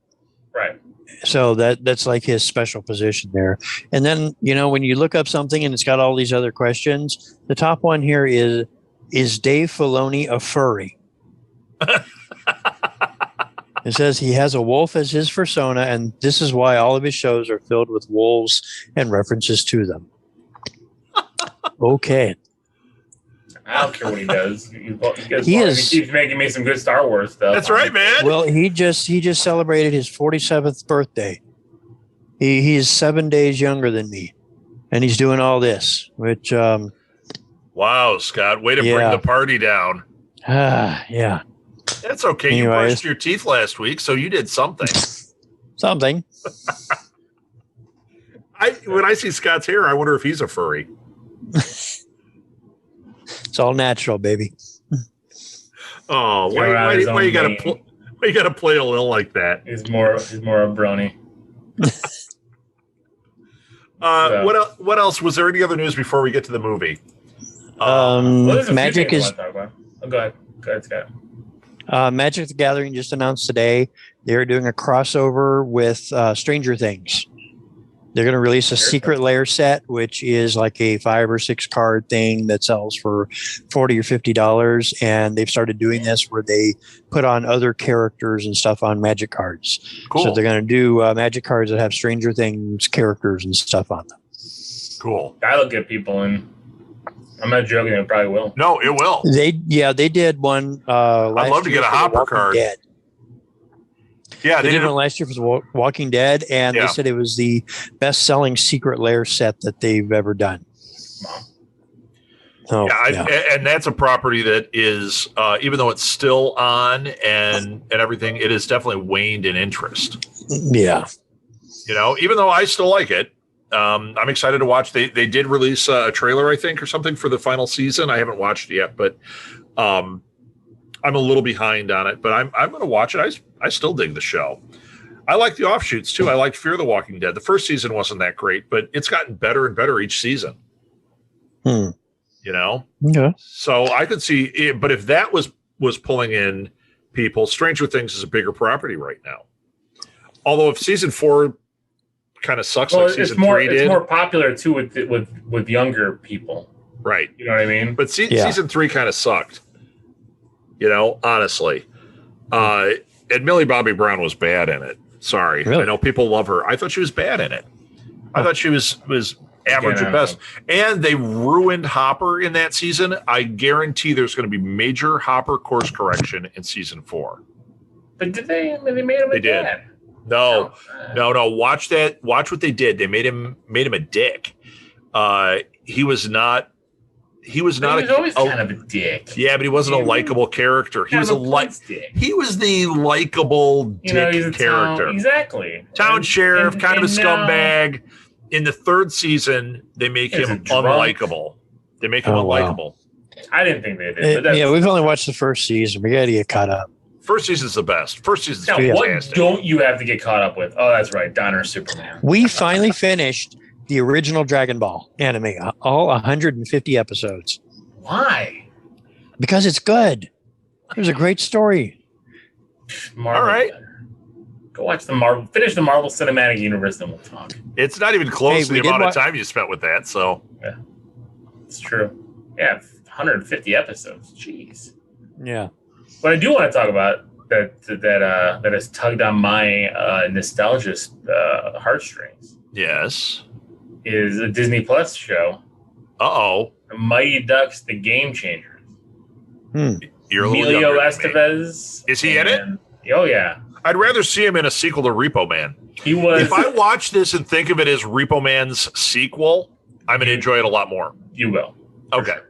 Right. So that's like his special position there. And then, when you look up something and it's got all these other questions, the top one here is Dave Filoni a furry? It says he has a wolf as his persona, and this is why all of his shows are filled with wolves and references to them. Okay. I don't care what he does. He keeps making me some good Star Wars stuff. That's right, man. Well, he just celebrated his 47th birthday. He's 7 days younger than me, and he's doing all this. Which, wow, Scott, way to bring the party down. Yeah. That's okay. You brushed your teeth last week, so you did something. Something. When I see Scott's hair, I wonder if he's a furry. It's all natural, baby. Oh, why you gotta play a little like that? He's more a brony. What else? Was there any other news before we get to the movie? Magic is. Go ahead, Scott. Magic the Gathering just announced today they're doing a crossover with Stranger Things. They're going to release a secret lair set, which is like a 5 or 6 card thing that sells for $40 or $50. And they've started doing this where they put on other characters and stuff on Magic cards. Cool. So they're going to do Magic cards that have Stranger Things characters and stuff on them. Cool. That'll get people in. I'm not joking. It probably will. No, it will. They did one. I'd love to get a Hopper card. Dead. Yeah, they did one last year for The Walking Dead, and they said it was the best-selling secret lair set that they've ever done. Oh, and that's a property that is, even though it's still on and everything, it has definitely waned in interest. Yeah, even though I still like it, I'm excited to watch. They did release a trailer, I think, or something for the final season. I haven't watched it yet, but I'm a little behind on it. But I'm going to watch it. I still dig the show. I like the offshoots too. I like Fear the Walking Dead. The first season wasn't that great, but it's gotten better and better each season. Yeah. So I could see it, but if that was pulling in people, Stranger Things is a bigger property right now. Although if season 4 kind of sucks, like season 3 did, it's more popular too with younger people. Right. You know what I mean? But season 3 kind of sucked. Honestly. And Millie Bobby Brown was bad in it. Sorry. Really? I know people love her. I thought she was bad in it. I thought she was average at best. And they ruined Hopper in that season. I guarantee there's going to be major Hopper course correction in season 4. But did they? I mean, they made him a dad. No. Watch that. Watch what they did. They made him a dick. He was always kind of a dick. Yeah, but he wasn't a likable character. He was He was the likable dick character. Exactly. Town sheriff, kind of a scumbag. In the 3rd season, they make him unlikable. I didn't think they did. We've only watched the first season. We got to get caught up. First season's the best. First season's fantastic. What don't you have to get caught up with? Oh, that's right. Donner Superman. We finally finished the original Dragon Ball anime, all 150 episodes. Why? Because it's good. It was a great story. All right. Go watch finish the Marvel Cinematic Universe, then we'll talk. It's not even close to the amount of time you spent with that, so. Yeah, it's true. Yeah, 150 episodes. Jeez. Yeah. What I do want to talk about that has tugged on my nostalgia heartstrings. Yes. Is a Disney Plus show. The Mighty Ducks: The Game Changers. Emilio Estevez. Is he in it? Oh yeah. I'd rather see him in a sequel to Repo Man. He was. If I watch this and think of it as Repo Man's sequel, I'm going to enjoy it a lot more. You will. Okay. Sure.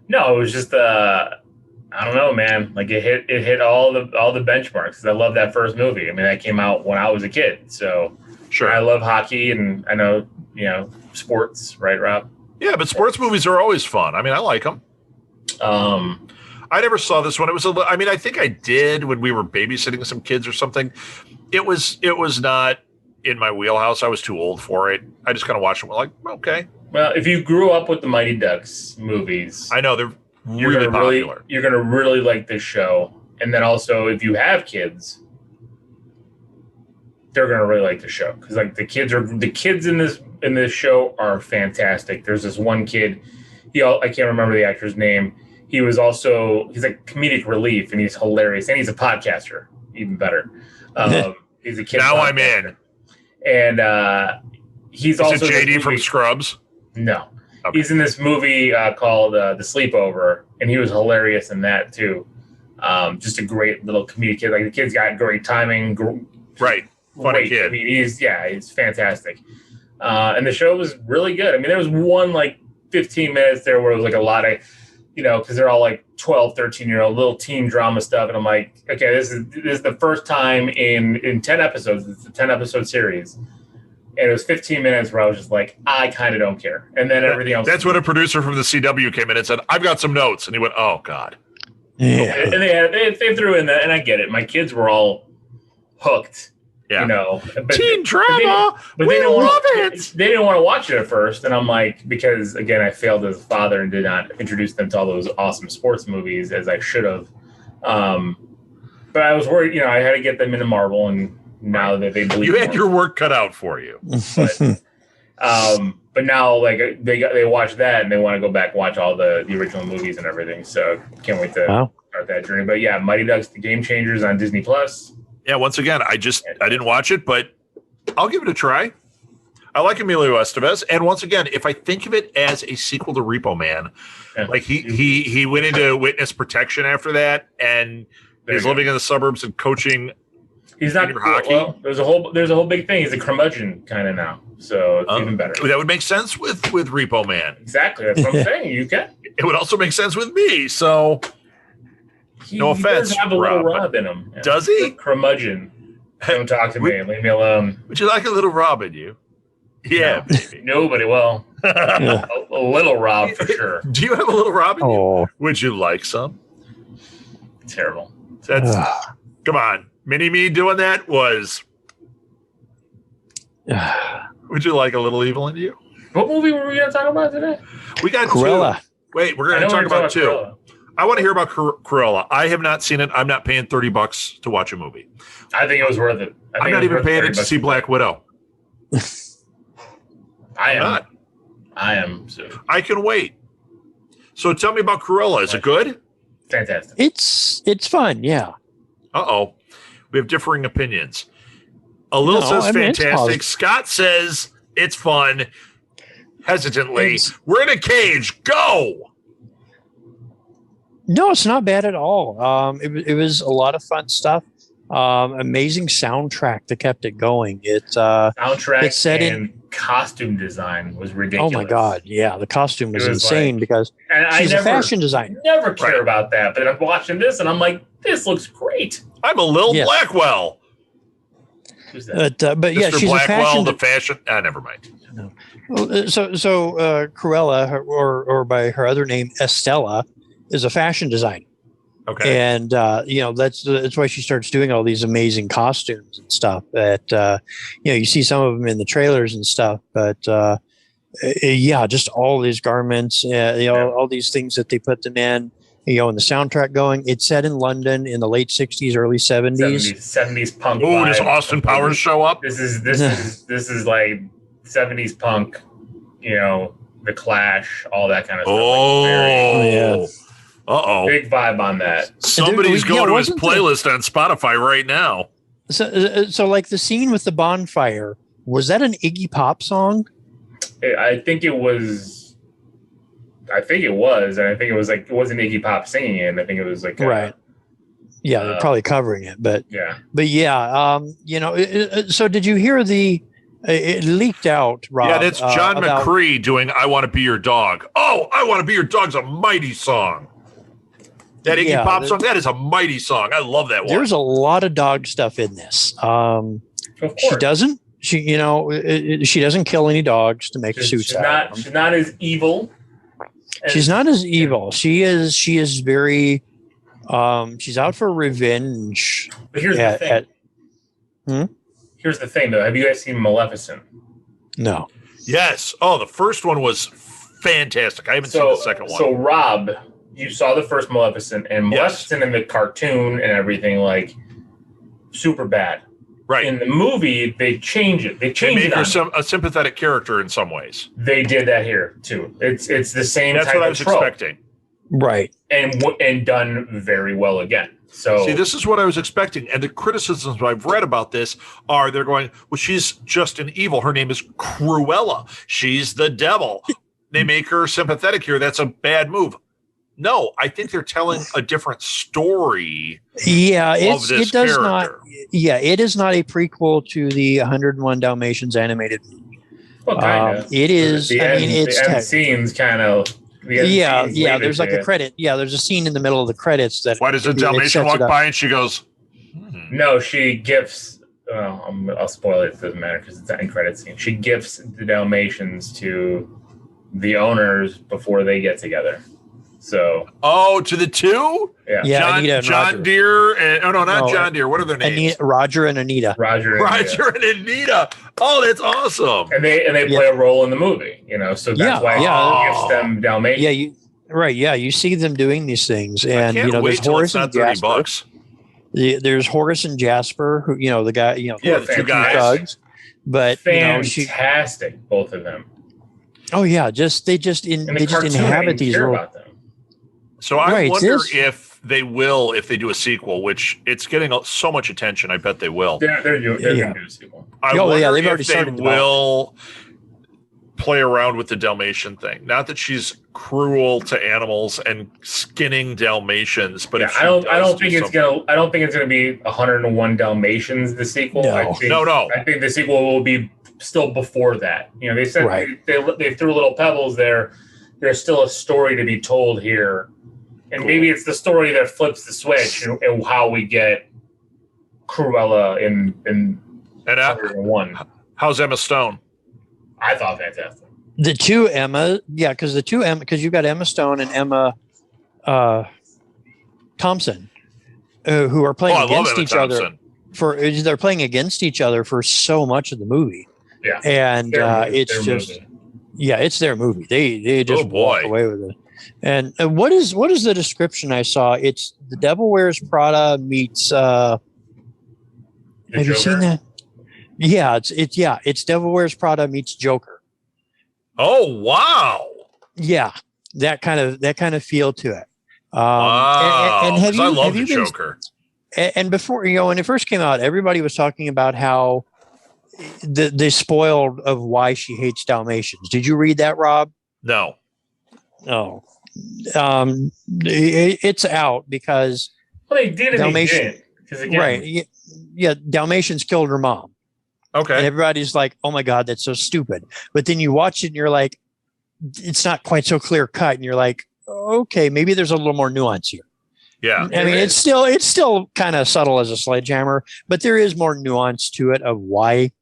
No, it was just I don't know, man. Like it hit all the benchmarks. I love that first movie. I mean, that came out when I was a kid, so sure. I love hockey, and I know sports, right, Rob? Yeah, but sports movies are always fun. I mean, I like them. I never saw this one. It was I think I did when we were babysitting some kids or something. It was not in my wheelhouse. I was too old for it. I just kind of watched it. Like, okay. Well, if you grew up with the Mighty Ducks movies, I know they're really popular. You're going to really like this show. And then also, if you have kids, they're going to really like the show, because like the kids in this show are fantastic. There's this one kid, I can't remember the actor's name. He's like comedic relief, and he's hilarious, and he's a podcaster, even better. He's a kid. Now I'm in. And he's also JD from Scrubs. No, okay. He's in this movie called The Sleepover, and he was hilarious in that too. Just a great little comedic kid. Like the kid's got great timing. Right, funny kid. I mean, he's fantastic. And the show was really good. I mean, there was one like 15 minutes there where it was like a lot of because they're all like 12, 13-year-old little teen drama stuff. And I'm like, okay, this is the first time in 10 episodes. It's a 10-episode series. And it was 15 minutes where I was just like, I kind of don't care. And then everything else. That's when a producer from the CW came in and said, I've got some notes. And he went, oh, God. Yeah. And they threw in that. And I get it. My kids were all hooked. Yeah. But, teen drama. But we love it. They didn't want to watch it at first. And I'm like, because, again, I failed as a father and did not introduce them to all those awesome sports movies as I should have. But I was worried, I had to get them into Marvel. And now that they believe you had your work cut out for you. But now, like, they watch that and they want to go back and watch all the original movies and everything. So can't wait to start that journey. But yeah, Mighty Ducks: The Game Changers on Disney Plus. Yeah, once again, I didn't watch it, but I'll give it a try. I like Emilio Estevez, and once again, if I think of it as a sequel to Repo Man, like he went into witness protection after that, and he's living in the suburbs and coaching. He's not hockey. Well, there's a whole big thing. He's a curmudgeon kind of now, so it's even better. That would make sense with Repo Man. Exactly, that's what I'm saying. You can. It would also make sense with me. So. No offense, he does have a little Rob in him. Yeah. Does he? Curmudgeon. Don't talk to me. Leave me alone. Would you like a little Rob in you? Yeah. Nobody will. A little Rob for sure. Do you have a little Rob in you? Would you like some? Terrible. Come on. Mini-Me doing that was... Would you like a little evil in you? What movie were we going to talk about today? We got Cruella. 2. Wait, we're going to talk about 2. Cruella. I want to hear about Cruella. I have not seen it. I'm not paying $30 to watch a movie. I think it was worth it. I'm not even paying it to see Black Widow. I am. I am. So. I can wait. So tell me about Cruella. Is it good? Fantastic. It's fun. Yeah. Uh-oh. We have differing opinions. Lil says fantastic. Scott says it's fun. Hesitantly. We're in a cage. Go. No, it's not bad at all. It was a lot of fun stuff. Amazing soundtrack that kept it going. Soundtrack and costume design was ridiculous. Oh my God. Yeah. The costume was insane because she's a fashion designer. Never care about that. But I'm watching this and I'm like, this looks great. I'm a Lil Blackwell. Who's that? But yeah, Mr. she's Blackwell, the fashion. Never mind. No. So Cruella, or by her other name, Estella, is a fashion designer. Okay. And, that's why she starts doing all these amazing costumes and stuff that, you see some of them in the trailers and stuff, but, just all these garments, all these things that they put them in, and the soundtrack going. It's set in London in the late 60s, early 70s. 70s punk. Oh, does Austin Powers show up? This is like 70s punk, The Clash, all that kind of stuff. Oh, uh-oh. Big vibe on that. Somebody's going to his playlist on Spotify right now. So like the scene with the bonfire, was that an Iggy Pop song? I think it was. And I think it was like, it wasn't Iggy Pop singing it. I think it was like. Right. Yeah, they're probably covering it. But yeah. So did you hear it leaked out, Rob? Yeah, that's John McCree doing I Want to Be Your Dog. Oh, I Want to Be Your Dog's a mighty song. That Iggy Pop song, that is a mighty song. I love that one. There's a lot of dog stuff in this. She doesn't. She doesn't kill any dogs to make suits out. She's not as evil. She's not as evil. She is very. She's out for revenge. But here's the thing. Here's the thing, though. Have you guys seen Maleficent? No. Yes. Oh, the first one was fantastic. I haven't seen the second one. So, Rob, you saw the first Maleficent, and Maleficent in the cartoon and everything, like, super bad. Right. In the movie, they change it. They make her a sympathetic character in some ways. They did that here, too. It's the same That's type what I of was trope. expecting. Right. And done very well again. So see, this is what I was expecting. And the criticisms I've read about this are they're going, well, she's just an evil. Her name is Cruella. She's the devil. They make her sympathetic here. That's a bad move. No, I think they're telling a different story. Yeah, it does character. not. Yeah, it is not a prequel to the 101 Dalmatians animated movie. Well, kind of. It is. The end scenes kind of. Yeah. There's like a credit. Yeah, there's a scene in the middle of the credits that. Why does a Dalmatian walk by and she goes? No, she gifts. I'll spoil it. It doesn't matter because it's an end credit scene. She gifts the Dalmatians to the owners before they get together. So. To the two? Yeah. John Deere. John Deere. What are their names? Roger and Anita. Roger and Anita. Oh, that's awesome. And they play a role in the movie. So that's why she gifts them Dalmatians. Yeah, you see them doing these things, and there's Horace and Jasper. There's Horace and Jasper, who the guy, the two guys. Thugs, but fantastic, both of them. Oh yeah, they just inhabit these roles. So I wonder if they will, if they do a sequel, which it's getting so much attention. I bet they will. They're going to do a sequel. I wonder if they will play around with the Dalmatian thing. Not that she's cruel to animals and skinning Dalmatians, but I don't think it's gonna be 101 Dalmatians. The sequel. No. I think the sequel will be still before that. They said they threw little pebbles there. There's still a story to be told here. And maybe it's the story that flips the switch and how we get Cruella in 101. How's Emma Stone? I thought fantastic. The two Emma, because you've got Emma Stone and Emma Thompson, who are playing against each other. They're playing against each other for so much of the movie. Yeah, and it's their movie. They just walk away with it. And what is the description I saw? It's The Devil Wears Prada meets. Have you seen that? Yeah, it's Devil Wears Prada meets Joker. Oh wow! Yeah, that kind of feel to it. Wow! And I love the Joker. And before when it first came out, everybody was talking about how they spoiled of why she hates Dalmatians. Did you read that, Rob? No. Oh, it's out because they did Dalmatian, right? Yeah, Dalmatians killed her mom. Okay, and everybody's like, "Oh my God, that's so stupid." But then you watch it, and you're like, "It's not quite so clear cut," and you're like, "Okay, maybe there's a little more nuance here." Yeah, I mean, it's still kind of subtle as a sledgehammer, but there is more nuance to it of why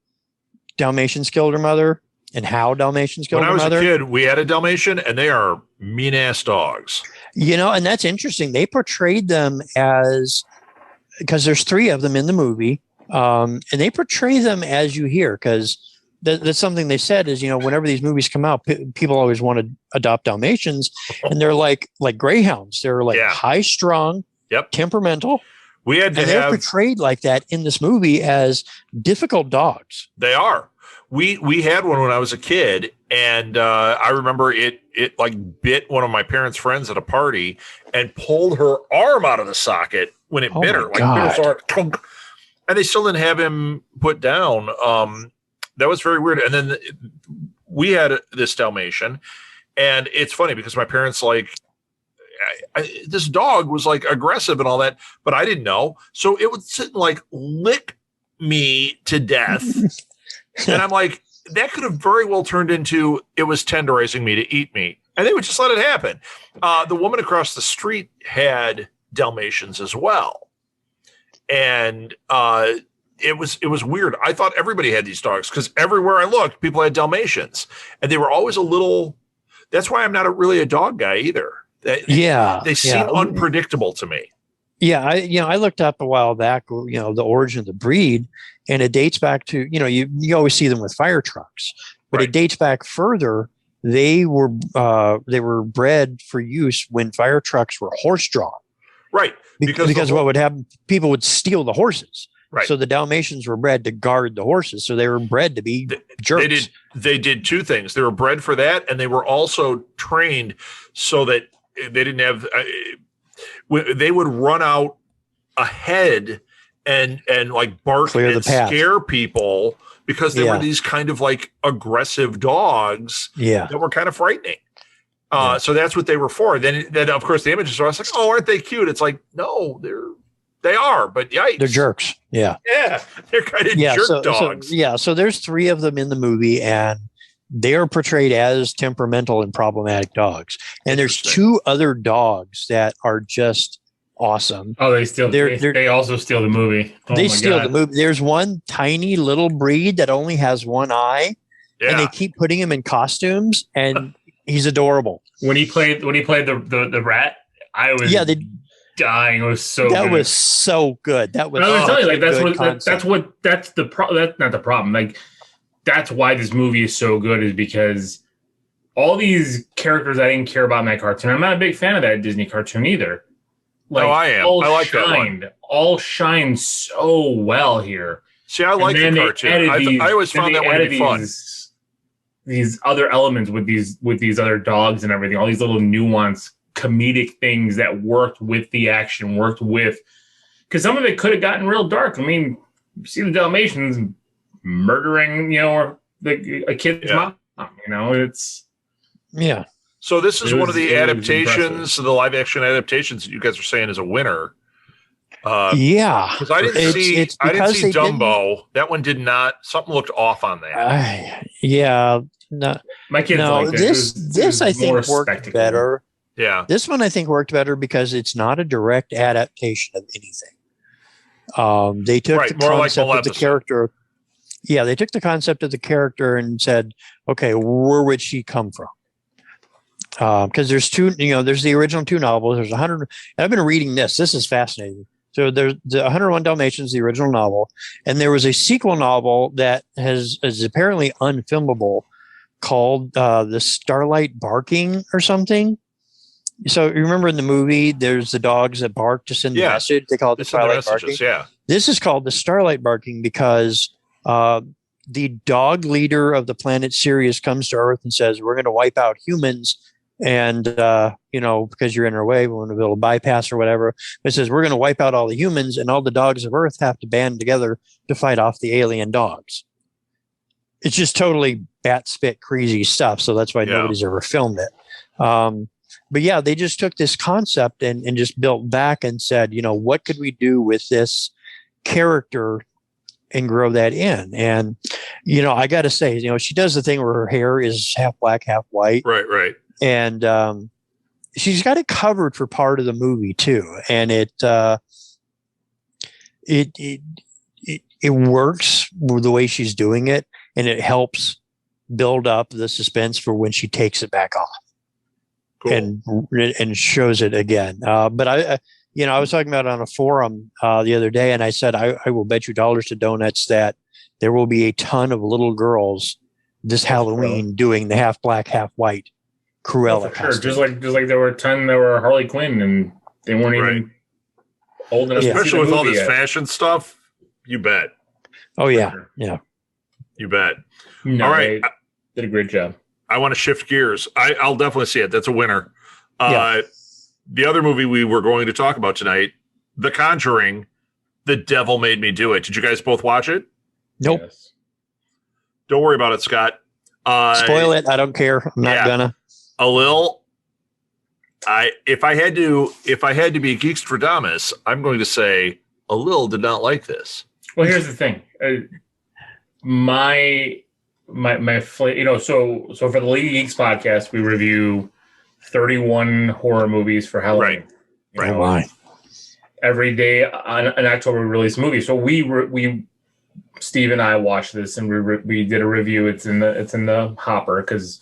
Dalmatians killed her mother and how Dalmatians killed her mother. When I was a kid, we had a Dalmatian, and they are mean-ass dogs. And that's interesting. They portrayed them because there's 3 of them in the movie, and they portray them as you hear, because that's something they said is, whenever these movies come out, people always want to adopt Dalmatians, and they're like greyhounds. They're like high-strung, temperamental. They're portrayed like that in this movie as difficult dogs. They are. We had one when I was a kid, and I remember it like bit one of my parents' friends at a party and pulled her arm out of the socket when it bit her. Like bit her arm, and they still didn't have him put down. That was very weird. And then we had this Dalmatian, and it's funny because my parents this dog was like aggressive and all that, but I didn't know. So it would sit and like lick me to death. And I'm like, that could have very well turned into it was tenderizing me to eat me. And they would just let it happen. The woman across the street had Dalmatians as well. And it was weird. I thought everybody had these dogs because everywhere I looked, people had Dalmatians. And they were always a little – that's why I'm not really a dog guy either. They seem unpredictable to me. Yeah, I looked up a while back, the origin of the breed, and it dates back to, you always see them with fire trucks, but it dates back further. They were bred for use when fire trucks were horse-drawn. Right. Because what would happen, people would steal the horses. Right. So the Dalmatians were bred to guard the horses. So they were bred to be jerks. They did 2 things. They were bred for that, and they were also trained so that they didn't have they would run out ahead and like bark and scare people because they were these kind of like aggressive dogs that were kind of frightening. So that's what they were for. Then of course the images are like, oh, aren't they cute? It's like, no, they are, but yikes. They're jerks. Yeah. Yeah. They're kind of jerk dogs. So there's 3 of them in the movie, and they are portrayed as temperamental and problematic dogs. And there's 2 other dogs that are just awesome. Oh, they also steal the movie. Oh, they steal the movie. There's one tiny little breed that only has one eye, and they keep putting him in costumes, and he's adorable. When he played the rat, I was dying. It was so good. That was so good. That was. I was telling you, that's not the problem. Like, that's why this movie is so good, is because all these characters I didn't care about in that cartoon. I'm not a big fan of that Disney cartoon either. Like, I am. I like that one. All shine so well here. See, I like the cartoon. I always found that one to be fun. These other elements with these other dogs and everything, all these little nuanced comedic things that worked with the action, because some of it could have gotten real dark. I mean, you see the Dalmatians murdering, a kid's mom. It's So this is one of the adaptations, the live action adaptations that you guys are saying is a winner. Because I didn't see Dumbo. That one did not. Something looked off on that. No, my kids. No, this I think worked better. Yeah, this one I think worked better because it's not a direct adaptation of anything. They took the concept of the character. Yeah, they took the concept of the character and said, "Okay, where would she come from?" Because there's there's the original 2 novels. There's 100. And I've been reading this. This is fascinating. So there's the 101 Dalmatians, the original novel, and there was a sequel novel that is apparently unfilmable called The Starlight Barking or something. So you remember in the movie, there's the dogs that bark to send the message. They call it the Starlight Barking. Yeah. This is called the Starlight Barking because the dog leader of the planet Sirius comes to Earth and says, "We're going to wipe out humans." And, because you're in our way, we want to build a bypass or whatever. It says, we're going to wipe out all the humans, and all the dogs of Earth have to band together to fight off the alien dogs. It's just totally bat spit crazy stuff. So that's why nobody's ever filmed it. But yeah, they just took this concept and just built back and said, what could we do with this character and grow that in? And, I got to say, she does the thing where her hair is half black, half white. Right. And she's got it covered for part of the movie too, and it works with the way she's doing it, and it helps build up the suspense for when she takes it back off. Cool. and shows it again. But I was talking about it on a forum the other day, and I said I will bet you dollars to donuts that there will be a ton of little girls this Halloween doing the half black, half white Cruella. Sure, just like there were a ton that were Harley Quinn, and they weren't even old enough. Especially with all this fashion stuff, you bet. Oh yeah, you bet. No, all right, did a great job. I want to shift gears. I'll definitely see it. That's a winner. The other movie we were going to talk about tonight, The Conjuring, The Devil Made Me Do It. Did you guys both watch it? Nope. Yes. Don't worry about it, Scott. Spoil it. I don't care. I'm not gonna. A little. If I had to be Geekstradamus, I'm going to say a little did not like this. Well, here's the thing. So for the Lady Geeks podcast, we review 31 horror movies for Halloween. Right. Oh my. Every day in October we release a movie. So we Steve and I watched this and we did a review. It's in the hopper because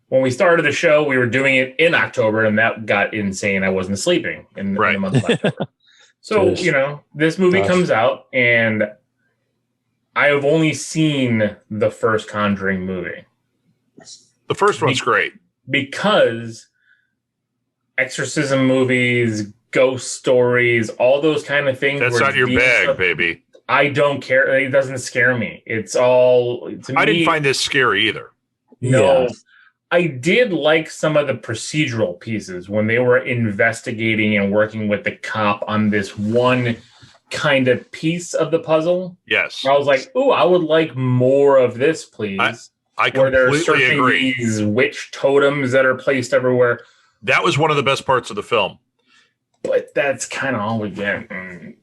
when we started the show, we were doing it in October, and that got insane. I wasn't sleeping in the month of October. So, this movie comes out, and I have only seen the first Conjuring movie. The first one's great. Because exorcism movies, ghost stories, all those kind of things. That's not your bag, baby. I don't care. It doesn't scare me. It's all, to me. I didn't find this scary either. No. Yeah. I did like some of the procedural pieces when they were investigating and working with the cop on this one kind of piece of the puzzle. Yes. I was like, ooh, I would like more of this, please. I completely agree. These witch totems that are placed everywhere. That was one of the best parts of the film. But that's kind of all we get. Okay.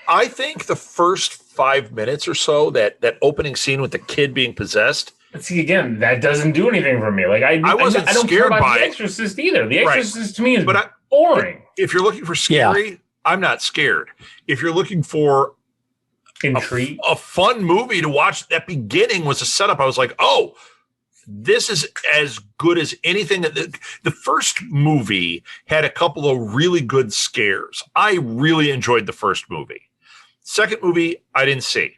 I think the first 5 minutes or so, that opening scene with the kid being possessed. But see, again, that doesn't do anything for me. Like I wasn't I don't scared care about by The it. Exorcist either. The Exorcist to me is boring. If you're looking for scary, I'm not scared. If you're looking for Intrigue, a fun movie to watch, that beginning was a setup. I was like, oh, this is as good as anything. The first movie had a couple of really good scares. I really enjoyed the first movie. Second movie, I didn't see.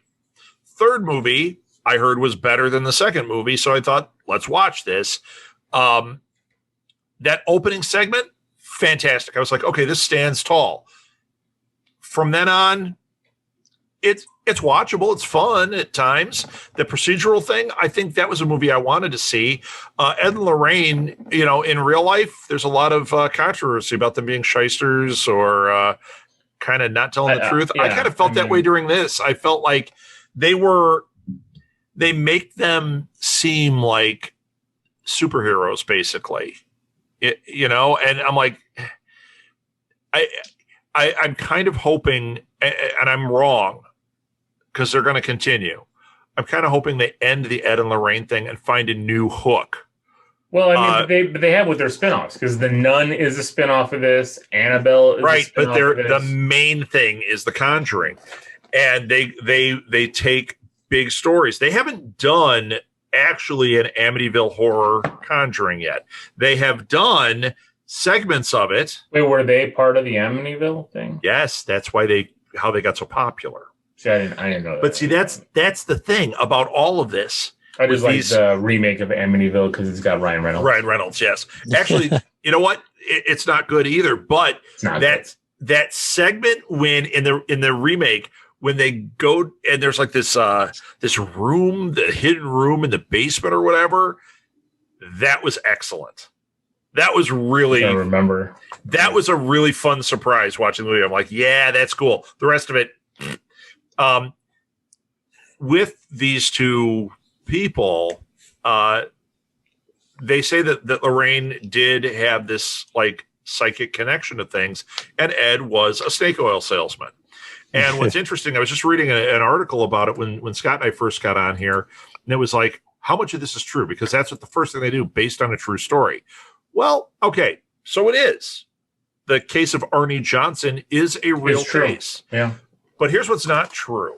Third movie, I heard was better than the second movie, so I thought, let's watch this. That opening segment, fantastic. I was like, okay, this stands tall. From then on, it's watchable. It's fun at times. The procedural thing, I think that was a movie I wanted to see. Ed and Lorraine, in real life, there's a lot of controversy about them being shysters or kind of not telling the truth. I kind of felt that way during this. I felt like they make them seem like superheroes, basically. And I'm like, I'm kind of hoping, and I'm wrong, because they're going to continue. I'm kind of hoping they end the Ed and Lorraine thing and find a new hook. Well, I mean, but they have with their spinoffs, because The Nun is a spinoff of this. Annabelle is right, a spinoff but of this. The main thing is The Conjuring, and they take big stories. They haven't done actually an Amityville Horror Conjuring yet. They have done segments of it. Wait, were they part of the Amityville thing? Yes, that's why how they got so popular. See, I didn't know that. But see, that's the thing about all of this. I just like the remake of Amityville because it's got Ryan Reynolds. Ryan Reynolds, yes. Actually, you know what? It's not good either. But that segment when in the remake, when they go and there's like this room, the hidden room in the basement or whatever, that was excellent. That was really, I remember. That was a really fun surprise watching the movie. I'm like, yeah, that's cool. The rest of it, with these two people, they say that Lorraine did have this like psychic connection to things, and Ed was a snake oil salesman. And what's interesting, I was just reading an article about it when Scott and I first got on here, and it was like, how much of this is true? Because that's what the first thing they do, based on a true story. Well, okay, so it is. The case of Arnie Johnson is a real case. Yeah. But here's what's not true.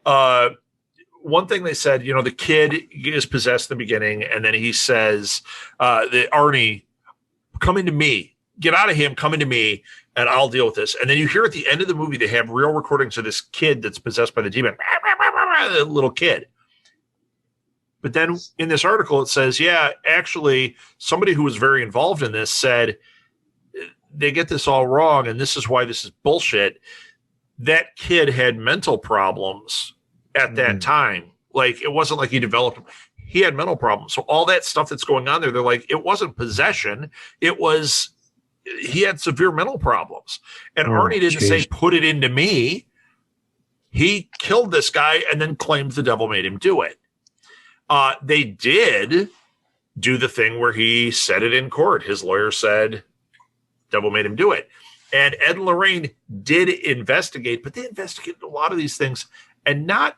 One thing they said, the kid is possessed in the beginning, and then he says, that Arnie, come into me. Get out of him, come into me, and I'll deal with this. And then you hear at the end of the movie, they have real recordings of this kid that's possessed by the demon, the little kid. But then in this article, it says, yeah, actually, somebody who was very involved in this said they get this all wrong, and this is why this is bullshit. That kid had mental problems at that time. Like, it wasn't like he developed them. He had mental problems. So all that stuff that's going on there, they're like, it wasn't possession. It was, he had severe mental problems. And Arnie didn't say, put it into me. He killed this guy and then claimed the devil made him do it. They did do the thing where he said it in court. His lawyer said, devil made him do it. And Ed and Lorraine did investigate, but they investigated a lot of these things, and not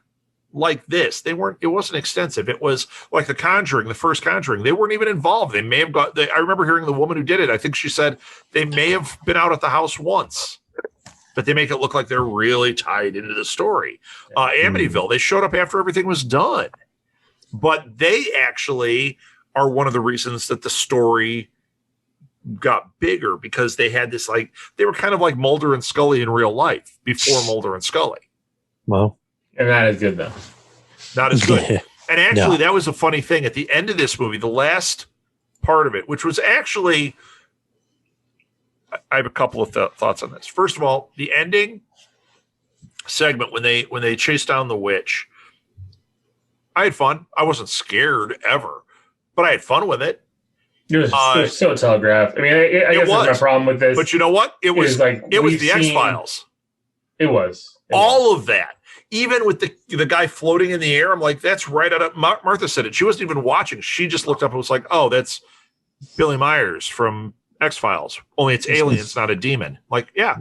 like this. It wasn't extensive. It was like The Conjuring, the first Conjuring. They weren't even involved. They may have I remember hearing the woman who did it. I think she said they may have been out at the house once, but they make it look like they're really tied into the story. Amityville, they showed up after everything was done, but they actually are one of the reasons that the story got bigger, because they had this, like, they were kind of like Mulder and Scully in real life before Mulder and Scully. Well, and not as good though. Not as good. And actually, that was a funny thing at the end of this movie, the last part of it, which was actually, I have a couple of thoughts on this. First of all, the ending segment when they chased down the witch, I had fun. I wasn't scared ever, but I had fun with it. It was so telegraphed. I mean, I guess that's my problem with this. But you know what? It was the X-Files. It was. All of that. Even with the guy floating in the air, I'm like, that's right out of Martha said it. She wasn't even watching. She just looked up and was like, oh, that's Billy Myers from X-Files. Only it's aliens, not a demon. Like, yeah.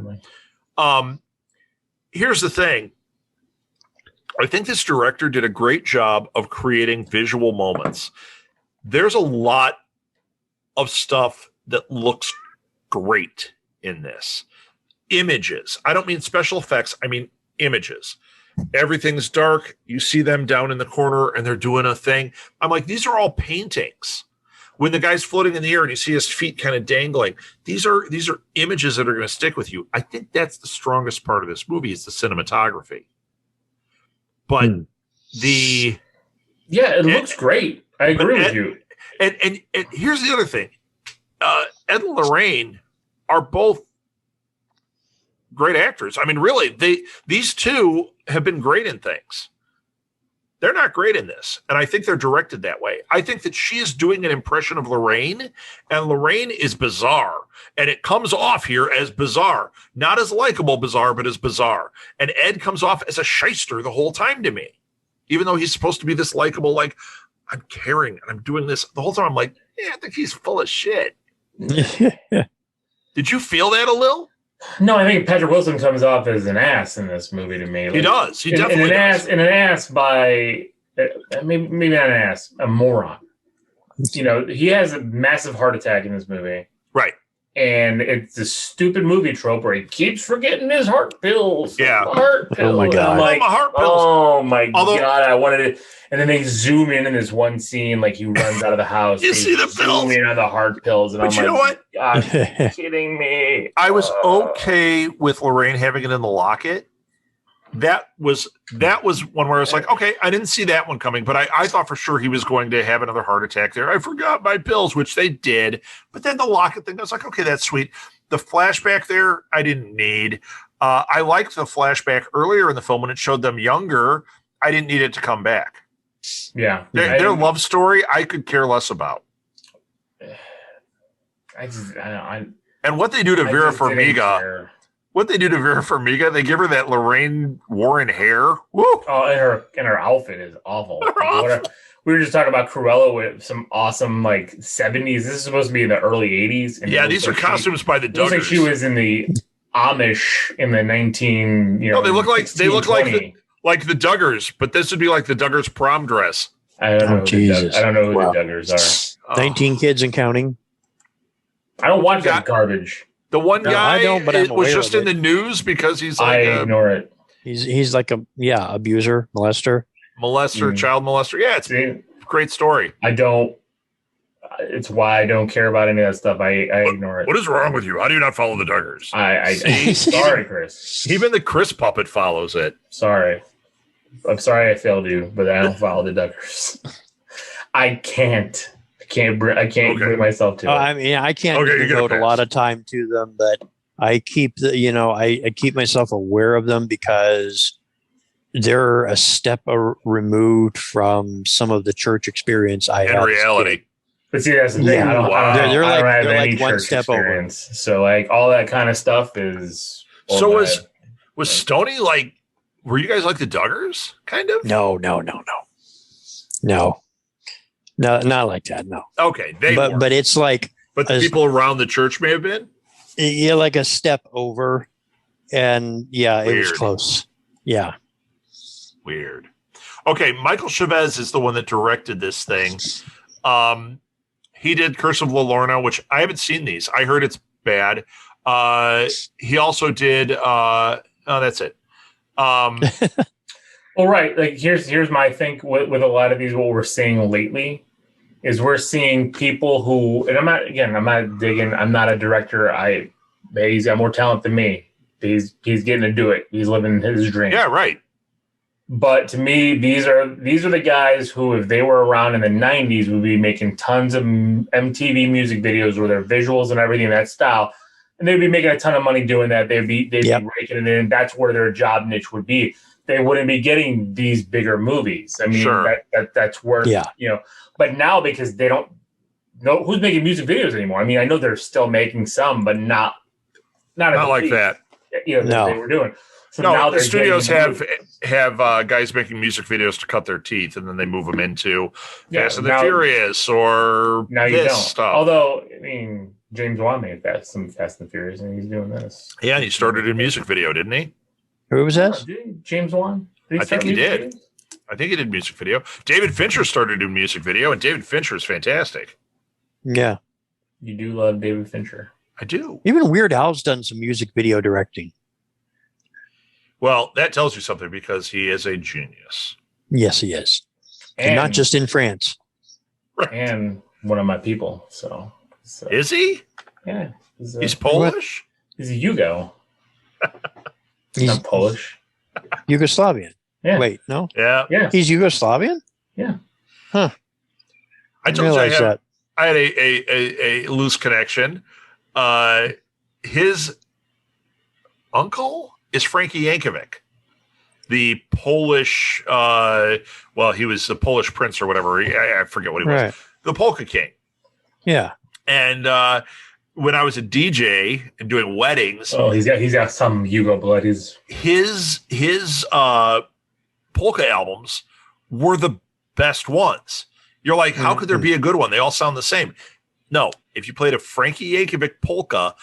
Here's the thing. I think this director did a great job of creating visual moments. There's a lot of stuff that looks great in this. Images. I don't mean special effects. I mean images. Everything's dark. You see them down in the corner and they're doing a thing. I'm like, these are all paintings. When the guy's floating in the air and you see his feet kind of dangling, these are images that are going to stick with you. I think that's the strongest part of this movie is the cinematography. But it looks great. I agree with you. And here's the other thing. Ed and Lorraine are both great actors. I mean, really, these two have been great in things. They're not great in this, and I think they're directed that way. I think that she is doing an impression of Lorraine, and Lorraine is bizarre, and it comes off here as bizarre. Not as likable bizarre, but as bizarre. And Ed comes off as a shyster the whole time to me, even though he's supposed to be this likable, like, I'm caring, and I'm doing this. The whole time I'm like, yeah, I think he's full of shit. Did you feel that a little? No, I think Patrick Wilson comes off as an ass in this movie to me. Like, he does. He definitely does. An ass by maybe not an ass, a moron. You know, he has a massive heart attack in this movie. Right. And it's a stupid movie trope where he keeps forgetting his heart pills. Yeah. Heart pills. Oh my God. I'm like, my heart pills. Oh my God. I wanted it. And then they zoom in this one scene, like he runs out of the house. You see the pills? Zoom in on the heart pills. And but I'm you know what? God, you're kidding me. I was okay with Lorraine having it in the locket. That was one where I was like, okay, I didn't see that one coming, but I thought for sure he was going to have another heart attack there. I forgot my pills, which they did. But then the locket thing, I was like, okay, that's sweet. The flashback there, I didn't need. I liked the flashback earlier in the film when it showed them younger. I didn't need it to come back. Yeah. Their love story, I could care less about. And what they do to Vera Farmiga, they give her that Lorraine Warren hair. Woo! Oh, and her outfit is awful. We were just talking about Cruella with some awesome like 70s. This is supposed to be in the early 80s. And yeah, these are costumes by the Duggars. Looks like she was in the Amish in the 19. You know, they look like the Duggars, but this would be like the Duggars prom dress. I don't know. I don't know who the Duggars are. 19 kids and counting. I don't watch that garbage. The one guy I don't, but I'm was just in it. the news because he's like I ignore it. He's like abuser, molester, child molester. Yeah, it's a great story. I don't. It's why I don't care about any of that stuff. I ignore it. What is wrong with you? How do you not follow the Duggars? Sorry, Chris. Even the Chris puppet follows it. Sorry. I'm sorry I failed you, but I don't follow the Duggars. I can't bring myself to it. I mean, I can't devote a lot of time to them, but I keep I keep myself aware of them because they're a step removed from some of the church experience I had. In reality. But see, that's the thing. I don't have any one church step experience. So like all that kind of stuff is. So was Stoney like? Were you guys like the Duggars? Kind of. No, not like that. No. Okay, but it's like. But the people around the church may have been. Yeah, like a step over, and Weird. It was close. Yeah. Weird. Okay, Michael Chavez is the one that directed this thing. He did Curse of La Lorna, which I haven't seen these. I heard it's bad. He also did. That's it. Well, right. Like here's my thing with a lot of these. What we're seeing lately is we're seeing people who, and I'm not digging. I'm not a director. He's got more talent than me. He's getting to do it. He's living his dream. Yeah, right. But to me, these are the guys who, if they were around in the 90s, would be making tons of MTV music videos with their visuals and everything, that style. And they'd be making a ton of money doing that. They'd be raking it in. That's where their job niche would be. They wouldn't be getting these bigger movies. I mean, sure. that's where, but now because they don't know who's making music videos anymore. I mean, I know they're still making some, but not like that. That they were doing. So now the studios have guys making music videos to cut their teeth, and then they move them into Fast and the Furious or now you this don't. stuff. Although, I mean, James Wan made some Fast and the Furious, and he's doing this. Yeah, he started a music video, didn't he? Who was that? James Wan. I think he did. I think he did music video. David Fincher started doing music video, and David Fincher is fantastic. Yeah. You do love David Fincher. I do. Even Weird Al's done some music video directing. Well, that tells you something because he is a genius. Yes, he is. And not just in France. Right. And one of my people. So is he? Yeah. He's Polish? He's a Yugo. He's not Polish. Yugoslavian. Yeah. Wait, no? Yeah. He's Yugoslavian? Yeah. Huh. I told you I had a loose connection. His uncle is Frankie Yankovic, the Polish, he was the Polish prince or whatever. I forget what he was. The Polka King. Yeah. And when I was a DJ and doing weddings. Oh, he's got some Yugo blood. His polka albums were the best ones. You're like, how could there be a good one? They all sound the same. No, if you played a Frankie Yankovic polka,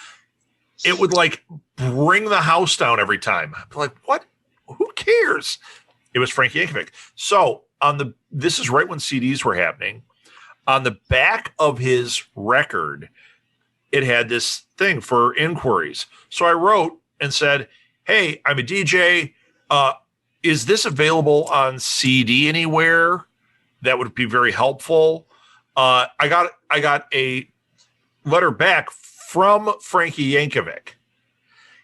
it would like bring the house down every time. I'm like, what? Who cares? It was Frankie Yankovic. So this is right when CDs were happening. On the back of his record, it had this thing for inquiries. So I wrote and said, hey, I'm a DJ. Is this available on CD anywhere? That would be very helpful. I got a letter back from Frankie Yankovic.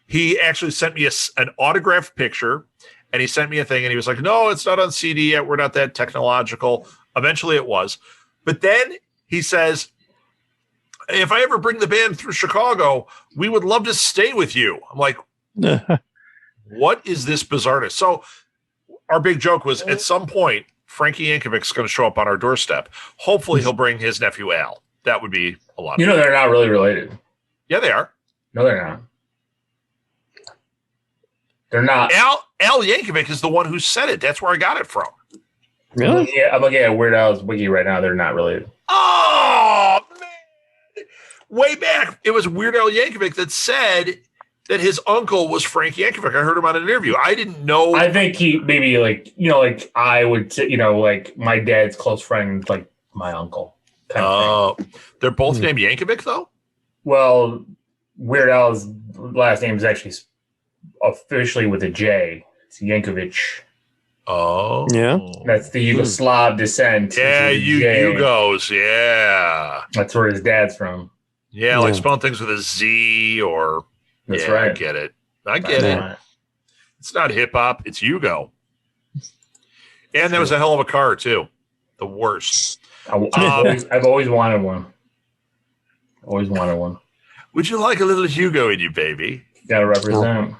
He actually sent me an autographed picture, and he sent me a thing, and he was like, no, it's not on CD yet. We're not that technological. Eventually it was. But then he says, if I ever bring the band through Chicago, we would love to stay with you. I'm like, what is this bizarreness? So our big joke was at some point, Frankie Yankovic's going to show up on our doorstep. Hopefully he'll bring his nephew Al. That would be a lot of fun. They're not really related. Yeah, they are. No, they're not. They're not. Al Yankovic is the one who said it. That's where I got it from. Really? Yeah, I'm looking at Weird Al's wiki right now. They're not related. Oh, man. Way back, it was Weird Al Yankovic that said that his uncle was Frank Yankovic. I heard him on an interview. I didn't know. I think he maybe like I would say, like my dad's close friend, like my uncle. They're both named Yankovic, though? Well, Weird Al's last name is actually officially with a J. It's Yankovic. Oh. Yeah. That's the Yugoslav descent. Yeah, Yugos. Yeah. That's where his dad's from. Yeah, like spelling things with a Z or. That's right. I get it. Right. It's not hip hop. It's Yugo. And that was a hell of a car, too. The worst. I've always wanted one. Would you like a little Hugo in you, baby? Gotta represent.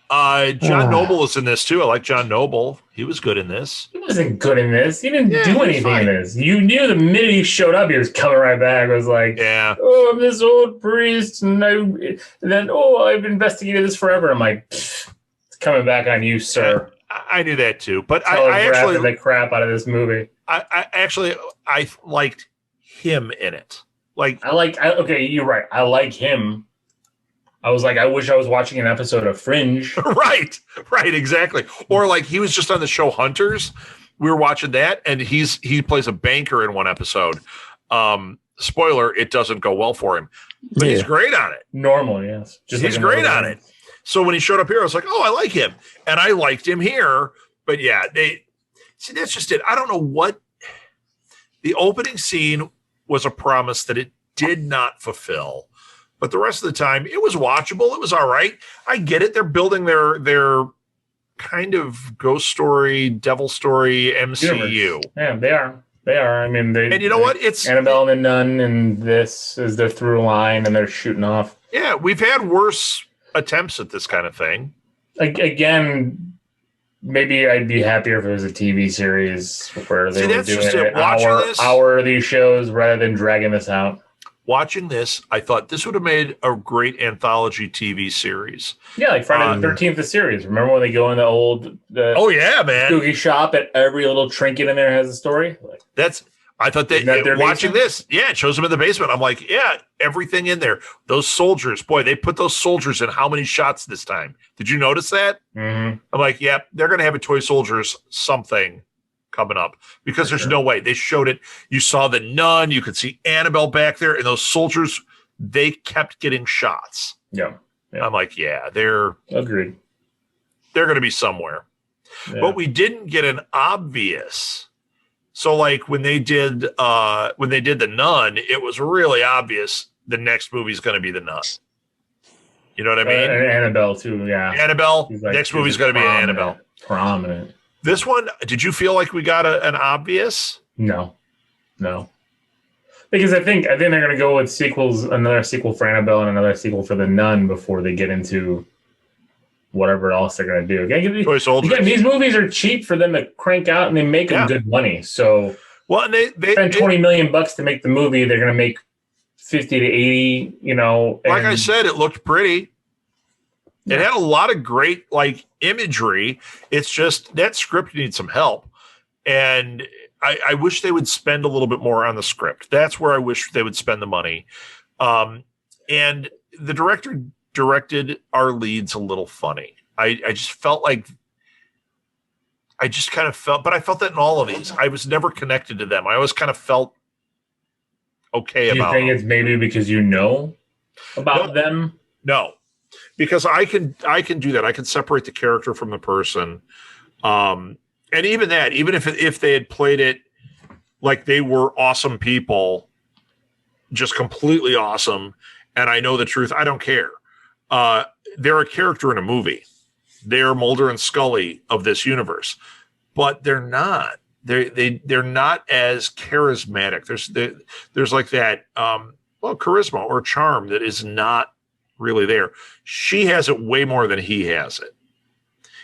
John Noble is in this too. I like John Noble. He was good in this. He wasn't good in this. He didn't do anything in this. You knew the minute he showed up, he was coming right back. I was like, oh, I'm this old priest. And then, I've investigated this forever. I'm like, it's coming back on you, sir. I knew that too. But I actually the crap out of this movie. I liked him in it. Okay, you're right. I like him. I was like, I wish I was watching an episode of Fringe. Right, exactly. Or like he was just on the show Hunters. We were watching that, and he plays a banker in one episode. Spoiler: it doesn't go well for him, but he's great on it. Normally, yes, he's great on it. So when he showed up here, I was like, oh, I like him, and I liked him here. But yeah, that's just it. I don't know what the opening scene was a promise that it did not fulfill. But the rest of the time, it was watchable. It was all right. I get it. They're building their kind of ghost story, devil story MCU. Universe. Yeah, they are. They are. I mean, and you know what? It's Annabelle and the Nun, and this is their through line, and they're shooting off. Yeah, we've had worse attempts at this kind of thing. Again, maybe I'd be happier if it was a TV series where they were doing an hour of these shows rather than dragging this out. Watching this, I thought this would have made a great anthology TV series. Yeah, like Friday the 13th, the series. Remember when they go in the old man, spooky shop and every little trinket in there has a story? I thought that watching this, it shows them in the basement. I'm like, everything in there. Those soldiers, boy, they put those soldiers in how many shots this time? Did you notice that? Mm-hmm. I'm like, they're going to have a toy soldiers something coming up because there's no way. They showed it. You saw the nun. You could see Annabelle back there, and those soldiers, they kept getting shots. Yeah. I'm like, they're agreed. They're going to be somewhere, but we didn't get an obvious. So like when they did the Nun, it was really obvious the next movie's going to be the Nun. You know what I mean? And Annabelle too, yeah. Annabelle. Like, next movie's going to be Annabelle. Prominent. This one, did you feel like we got an obvious? No. Because I think they're going to go with sequels, another sequel for Annabelle and another sequel for the Nun before they get into whatever else they're going to do. Again, these movies are cheap for them to crank out, and they make them good money. So, and they spend $20 million to make the movie. They're going to make 50 to 80. Like I said, it looked pretty. It had a lot of great imagery. It's just that script needs some help, and I wish they would spend a little bit more on the script. That's where I wish they would spend the money. And the director directed our leads a little funny. I just felt like I felt that in all of these. I was never connected to them. I always kind of felt okay about them. Do you think it's maybe because you know about them? No, because I can do that. I can separate the character from the person. And even if they had played it like they were awesome people, just completely awesome, and I know the truth, I don't care. They're a character in a movie. They're Mulder and Scully of this universe, but they're not. They're not as charismatic. There's like that charisma or charm that is not really there. She has it way more than he has it.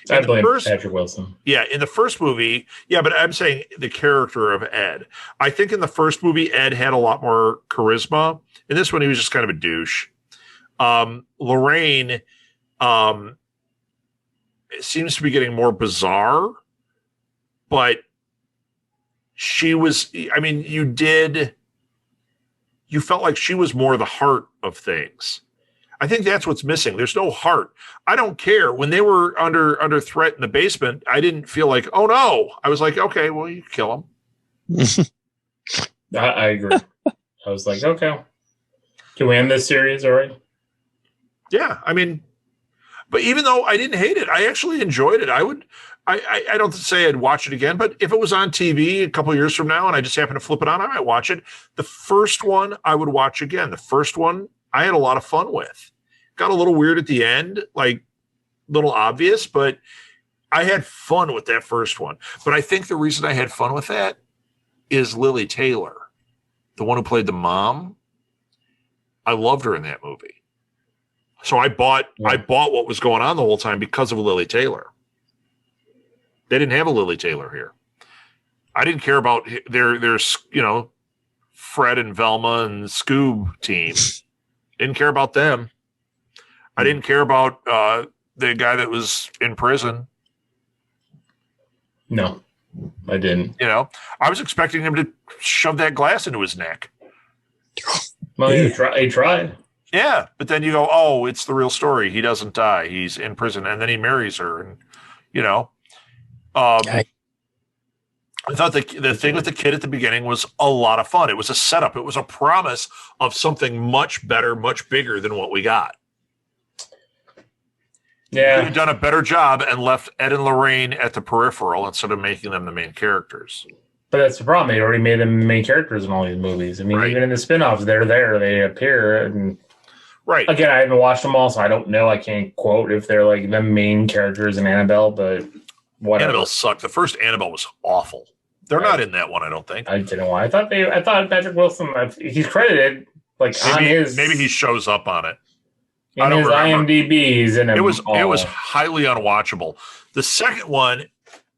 I blame Patrick Wilson. Yeah, in the first movie, but I'm saying the character of Ed. I think in the first movie, Ed had a lot more charisma. In this one, he was just kind of a douche. Lorraine seems to be getting more bizarre, but she was, you felt like she was more the heart of things. I think that's what's missing. There's no heart. I don't care. When they were under threat in the basement, I didn't feel like, oh no. I was like, okay, well, you kill him. I agree. I was like, okay. Can we end this series already? Yeah, but even though I didn't hate it, I actually enjoyed it. I don't say I'd watch it again, but if it was on TV a couple of years from now and I just happen to flip it on, I might watch it. The first one I would watch again. The first one I had a lot of fun with. Got a little weird at the end, like a little obvious, but I had fun with that first one. But I think the reason I had fun with that is Lily Taylor, the one who played the mom. I loved her in that movie. So I bought what was going on the whole time because of Lily Taylor. They didn't have a Lily Taylor here. I didn't care about their Fred and Velma and Scoob team. Didn't care about them. I didn't care about the guy that was in prison. No, I didn't. I was expecting him to shove that glass into his neck. Well, he tried. Yeah, but then you go, oh, it's the real story. He doesn't die. He's in prison, and then he marries her, and I thought the thing with the kid at the beginning was a lot of fun. It was a setup. It was a promise of something much better, much bigger than what we got. Yeah, could have done a better job and left Ed and Lorraine at the peripheral instead of making them the main characters. But that's the problem. They already made them main characters in all these movies. Even in the spinoffs, they're there. They appear. And right. Again, I haven't watched them all, so I don't know. I can't quote if they're like the main characters in Annabelle, but whatever. Annabelle sucked. The first Annabelle was awful. They're not in that one, I don't think. I didn't want. I thought Patrick Wilson. He's credited maybe he shows up on it. In his IMDb's, and it was highly unwatchable. The second one,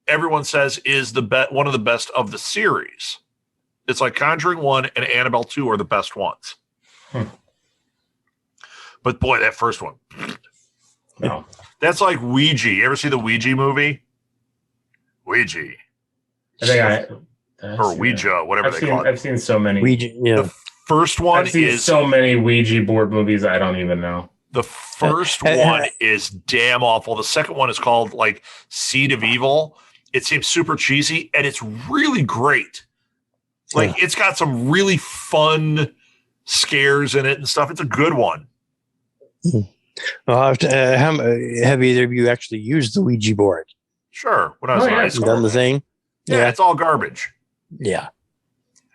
everyone says, is one of the best of the series. It's like Conjuring 1 and Annabelle 2 are the best ones. But boy, that first one. No. That's like Ouija. You ever see the Ouija movie? Ouija. I or Ouija, whatever they call it. I've seen so many. Ouija, yeah. The first one I've seen is so many Ouija board movies. I don't even know. The first one is damn awful. The second one is called like Seed of Evil. It seems super cheesy and it's really great. Like it's got some really fun scares in it and stuff. It's a good one. Well, have either of you actually used the Ouija board? Sure. When I was in high school. Done the thing? Yeah, it's all garbage. Yeah.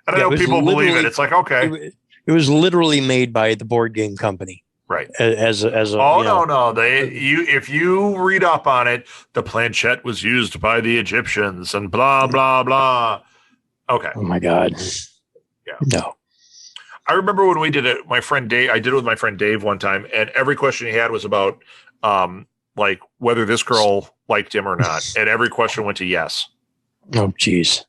And I know people believe it. It's like, okay. It was literally made by the board game company. Right. As a no. If you read up on it, the planchette was used by the Egyptians and blah, blah, blah. Okay. Oh my God. Yeah. No. I remember when we did it, my friend Dave, I did it with my friend Dave one time, and every question he had was about like whether this girl liked him or not. And every question went to yes. Oh, geez.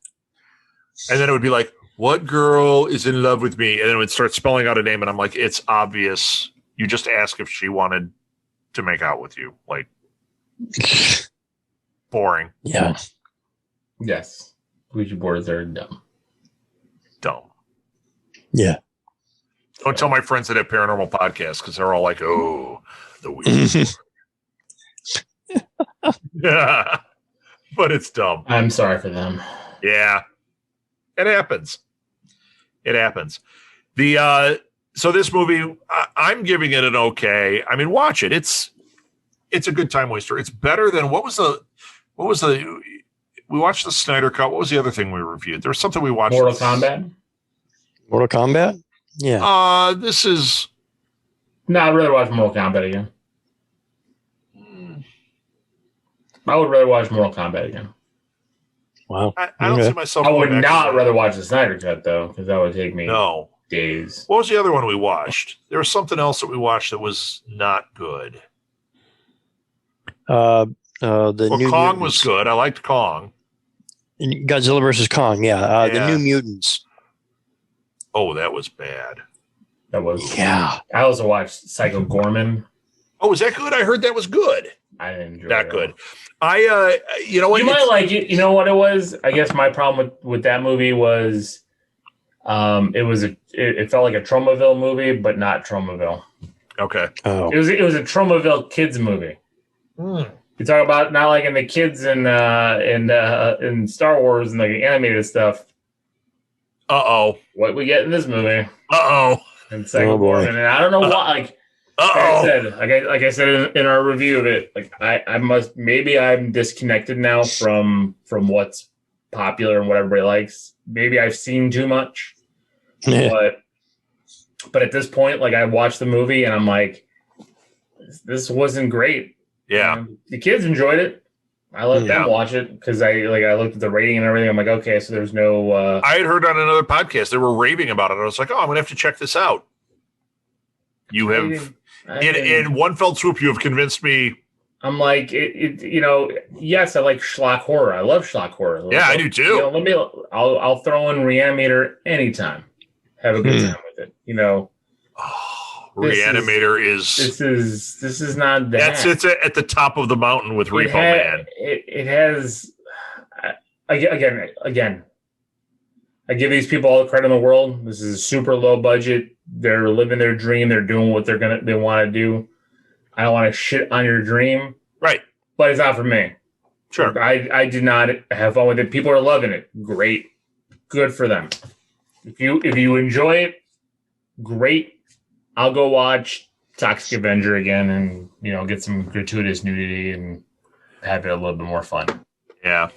And then it would be like, what girl is in love with me? And then it would start spelling out a name, and I'm like, it's obvious. You just ask if she wanted to make out with you. Like, boring. Yeah. Yes. Ouija boards are dumb. Dumb. Yeah. Don't tell my friends that have paranormal podcasts because they're all like, oh, the Ouija board. Yeah. But it's dumb. I'm sorry for them. Yeah. It happens. It happens. So this movie, I'm giving it an okay. I mean, watch it. It's a good time waster. It's better than we watched the Snyder Cut. What was the other thing we reviewed? There was something we watched. Mortal Kombat? Mortal Kombat? Yeah. This is. No, I'd rather watch Mortal Kombat again. I would rather watch Mortal Kombat again. Wow. I don't see myself. I would not rather watch the Snyder Cut though, because that would take me days. What was the other one we watched? There was something else that we watched that was not good. New Kong Mutants. was good. I liked Kong. Godzilla versus Kong. Yeah. The New Mutants. Oh, that was bad. That was. Yeah. I also watched Psycho Gorman. Oh, was that good? I heard that was good. I didn't enjoy Not it. good. You know what? You might like it. You know what it was? I guess my problem with that movie was, it felt like a Tromaville movie, but not Tromaville. Okay. Oh. It was a Tromaville kids movie. You talk about not like in the kids in Star Wars and like animated stuff. What we get in this movie? And Psycho Gorman, and I don't know why. Like I said in our review of it, like I'm disconnected now from what's popular and what everybody likes. Maybe I've seen too much, but at this point, like I watched the movie and I'm like, this wasn't great. Yeah, the kids enjoyed it. I let them watch it because I looked at the rating and everything. I'm like, okay, so there's no. I had heard on another podcast they were raving about it. I was like, I'm gonna have to check this out. You have. In one fell swoop, you have convinced me. I'm like, yes, I like schlock horror. I love schlock horror. Yeah, I do too. I'll throw in Reanimator anytime. Have a good time with it. Reanimator this is not that. It's at the top of the mountain with Repo Man. It has again. I give these people all the credit in the world. This is a super low budget. They're living their dream. They're doing what they want to do. I don't want to shit on your dream. Right. But it's not for me. Sure. I did not have fun with it. People are loving it. Great. Good for them. If you enjoy it, great. I'll go watch Toxic Avenger again and get some gratuitous nudity and have it a little bit more fun. Yeah.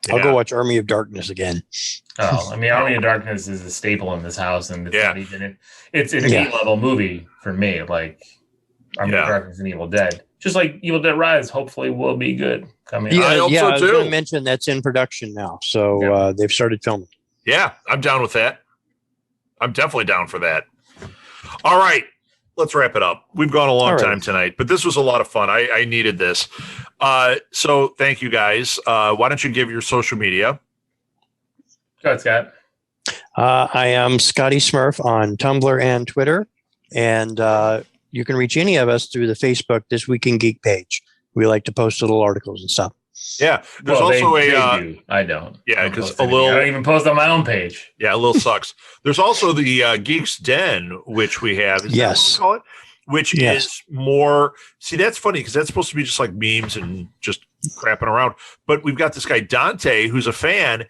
I'll go watch Army of Darkness again. Oh, I mean, Army of Darkness is a staple in this house, and it's not even it's an A-level movie for me. Like Army of Darkness and Evil Dead, just like Evil Dead Rise, hopefully will be good coming. I hope so I was too. going to mention that's in production now, so they've started filming. Yeah, I'm down with that. I'm definitely down for that. All right, let's wrap it up. We've gone a long time tonight, but this was a lot of fun. I needed this. So thank you guys. Why don't you give your social media? Go ahead, Scott. I am Scotty Smurf on Tumblr and Twitter, and you can reach any of us through the Facebook This Week in Geek page. We like to post little articles and stuff. Yeah, there's also they do. I don't. Yeah, because I don't even post on my own page. Yeah, a little sucks. There's also the Geeks Den, which we have. Is that what you call it? Which is more. See, that's funny because that's supposed to be just like memes and just crapping around. But we've got this guy Dante, who's a fan,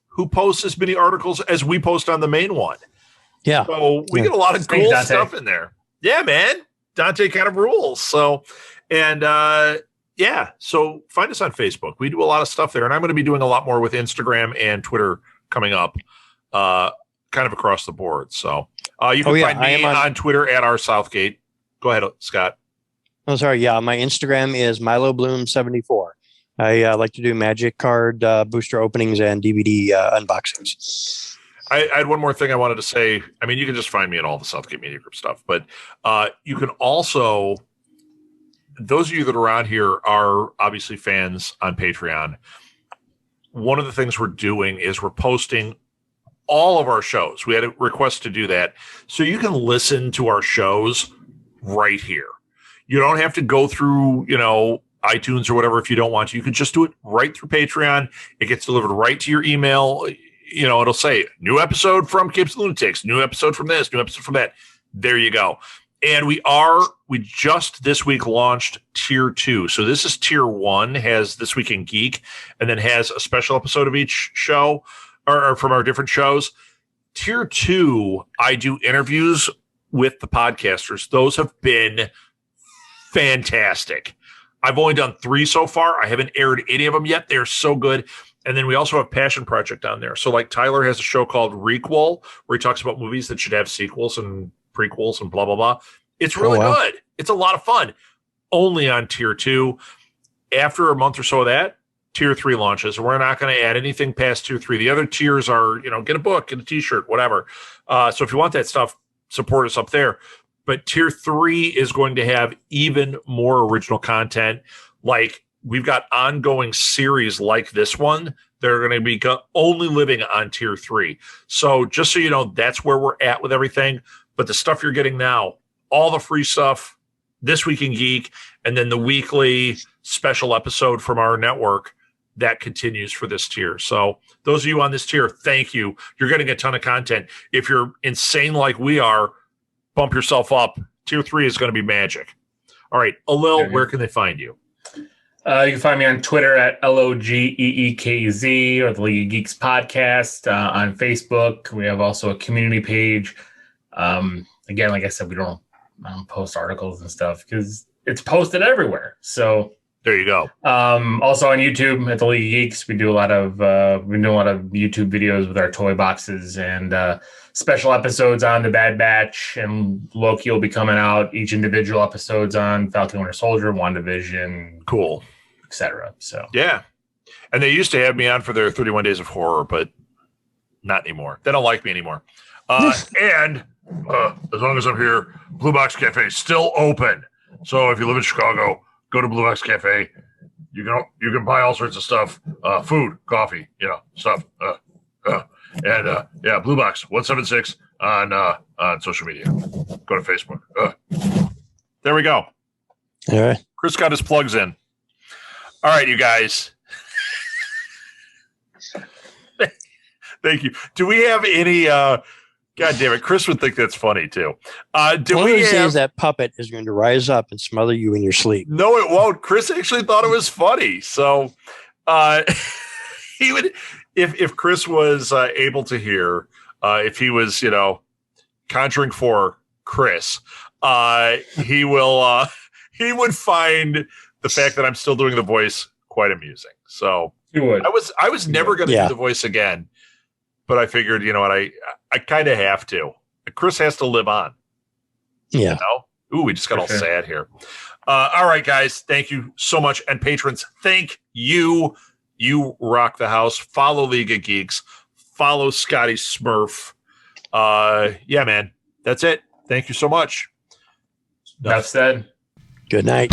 who posts as many articles as we post on the main one. Yeah. So we get a lot of cool stuff in there. Yeah, man. Dante kind of rules. So, and so find us on Facebook. We do a lot of stuff there, and I'm going to be doing a lot more with Instagram and Twitter coming up, kind of across the board. So you can find me on Twitter at @RSouthgate. Go ahead, Scott. Oh, sorry. Yeah, my Instagram is MiloBloom74. I like to do magic card booster openings and DVD unboxings. I had one more thing I wanted to say. I mean, you can just find me at all the Southgate Media Group stuff, but you can also, those of you that are around here are obviously fans on Patreon. One of the things we're doing is we're posting all of our shows. We had a request to do that. So you can listen to our shows right here. You don't have to go through, iTunes or whatever if you don't want to. You can just do it right through Patreon. It gets delivered right to your email. It'll say new episode from Capes and Lunatics, new episode from this, new episode from that. There you go. And we just this week launched tier 2. So this is tier 1, has This Week in Geek, and then has a special episode of each show or from our different shows. Tier 2, I do interviews with the podcasters. Those have been fantastic. I've only done 3 so far. I haven't aired any of them yet. They're so good. And then we also have Passion Project on there. So like Tyler has a show called Requel, where he talks about movies that should have sequels and prequels and blah, blah, blah. It's really good. It's a lot of fun. Only on tier 2. After a month or so of that, tier 3 launches. We're not going to add anything past tier 3. The other tiers are, get a book, get a t-shirt, whatever. So if you want that stuff, support us up there. But tier 3 is going to have even more original content. Like we've got ongoing series like this one. They're going to be only living on tier 3. So just so you know, that's where we're at with everything. But the stuff you're getting now, all the free stuff, This Week in Geek, and then the weekly special episode from our network, that continues for this tier. So those of you on this tier, thank you. You're getting a ton of content. If you're insane like we are, bump yourself up. Tier 3 is going to be magic. All right, Alil, where can they find you? You can find me on Twitter at LOGEEKZ or the League of Geeks podcast. On Facebook, we have also a community page. Again, like I said, we don't post articles and stuff because it's posted everywhere. So there you go. Also on YouTube at the League of Geeks, we do a lot of YouTube videos with our toy boxes and special episodes on The Bad Batch, and Loki will be coming out. Each individual episodes on Falcon Winter Soldier, WandaVision, cool, etc. So yeah, and they used to have me on for their 31 Days of Horror, but not anymore. They don't like me anymore. And as long as I'm here, Blue Box Cafe is still open. So if you live in Chicago, go to Blue Box Cafe. You can buy all sorts of stuff, food, coffee, stuff. Blue Box 176 on social media. Go to Facebook. There we go. All right. Chris got his plugs in. All right, you guys. Thank you. Do we have any? God damn it, Chris would think that's funny too. Do One we of these have? days that puppet is going to rise up and smother you in your sleep. No, it won't. Chris actually thought it was funny, so he would. If Chris was able to hear, if he was, conjuring for Chris, he would find the fact that I'm still doing the voice quite amusing. So he would. I was never going to do the voice again, but I figured, you know what, I kind of have to. Chris has to live on. Yeah. Ooh, we just got all sad here. All right, guys, thank you so much, and patrons, thank you. You rock the house. Follow League of Geeks. Follow Scotty Smurf. Yeah, man. That's it. Thank you so much. Enough said. Good night.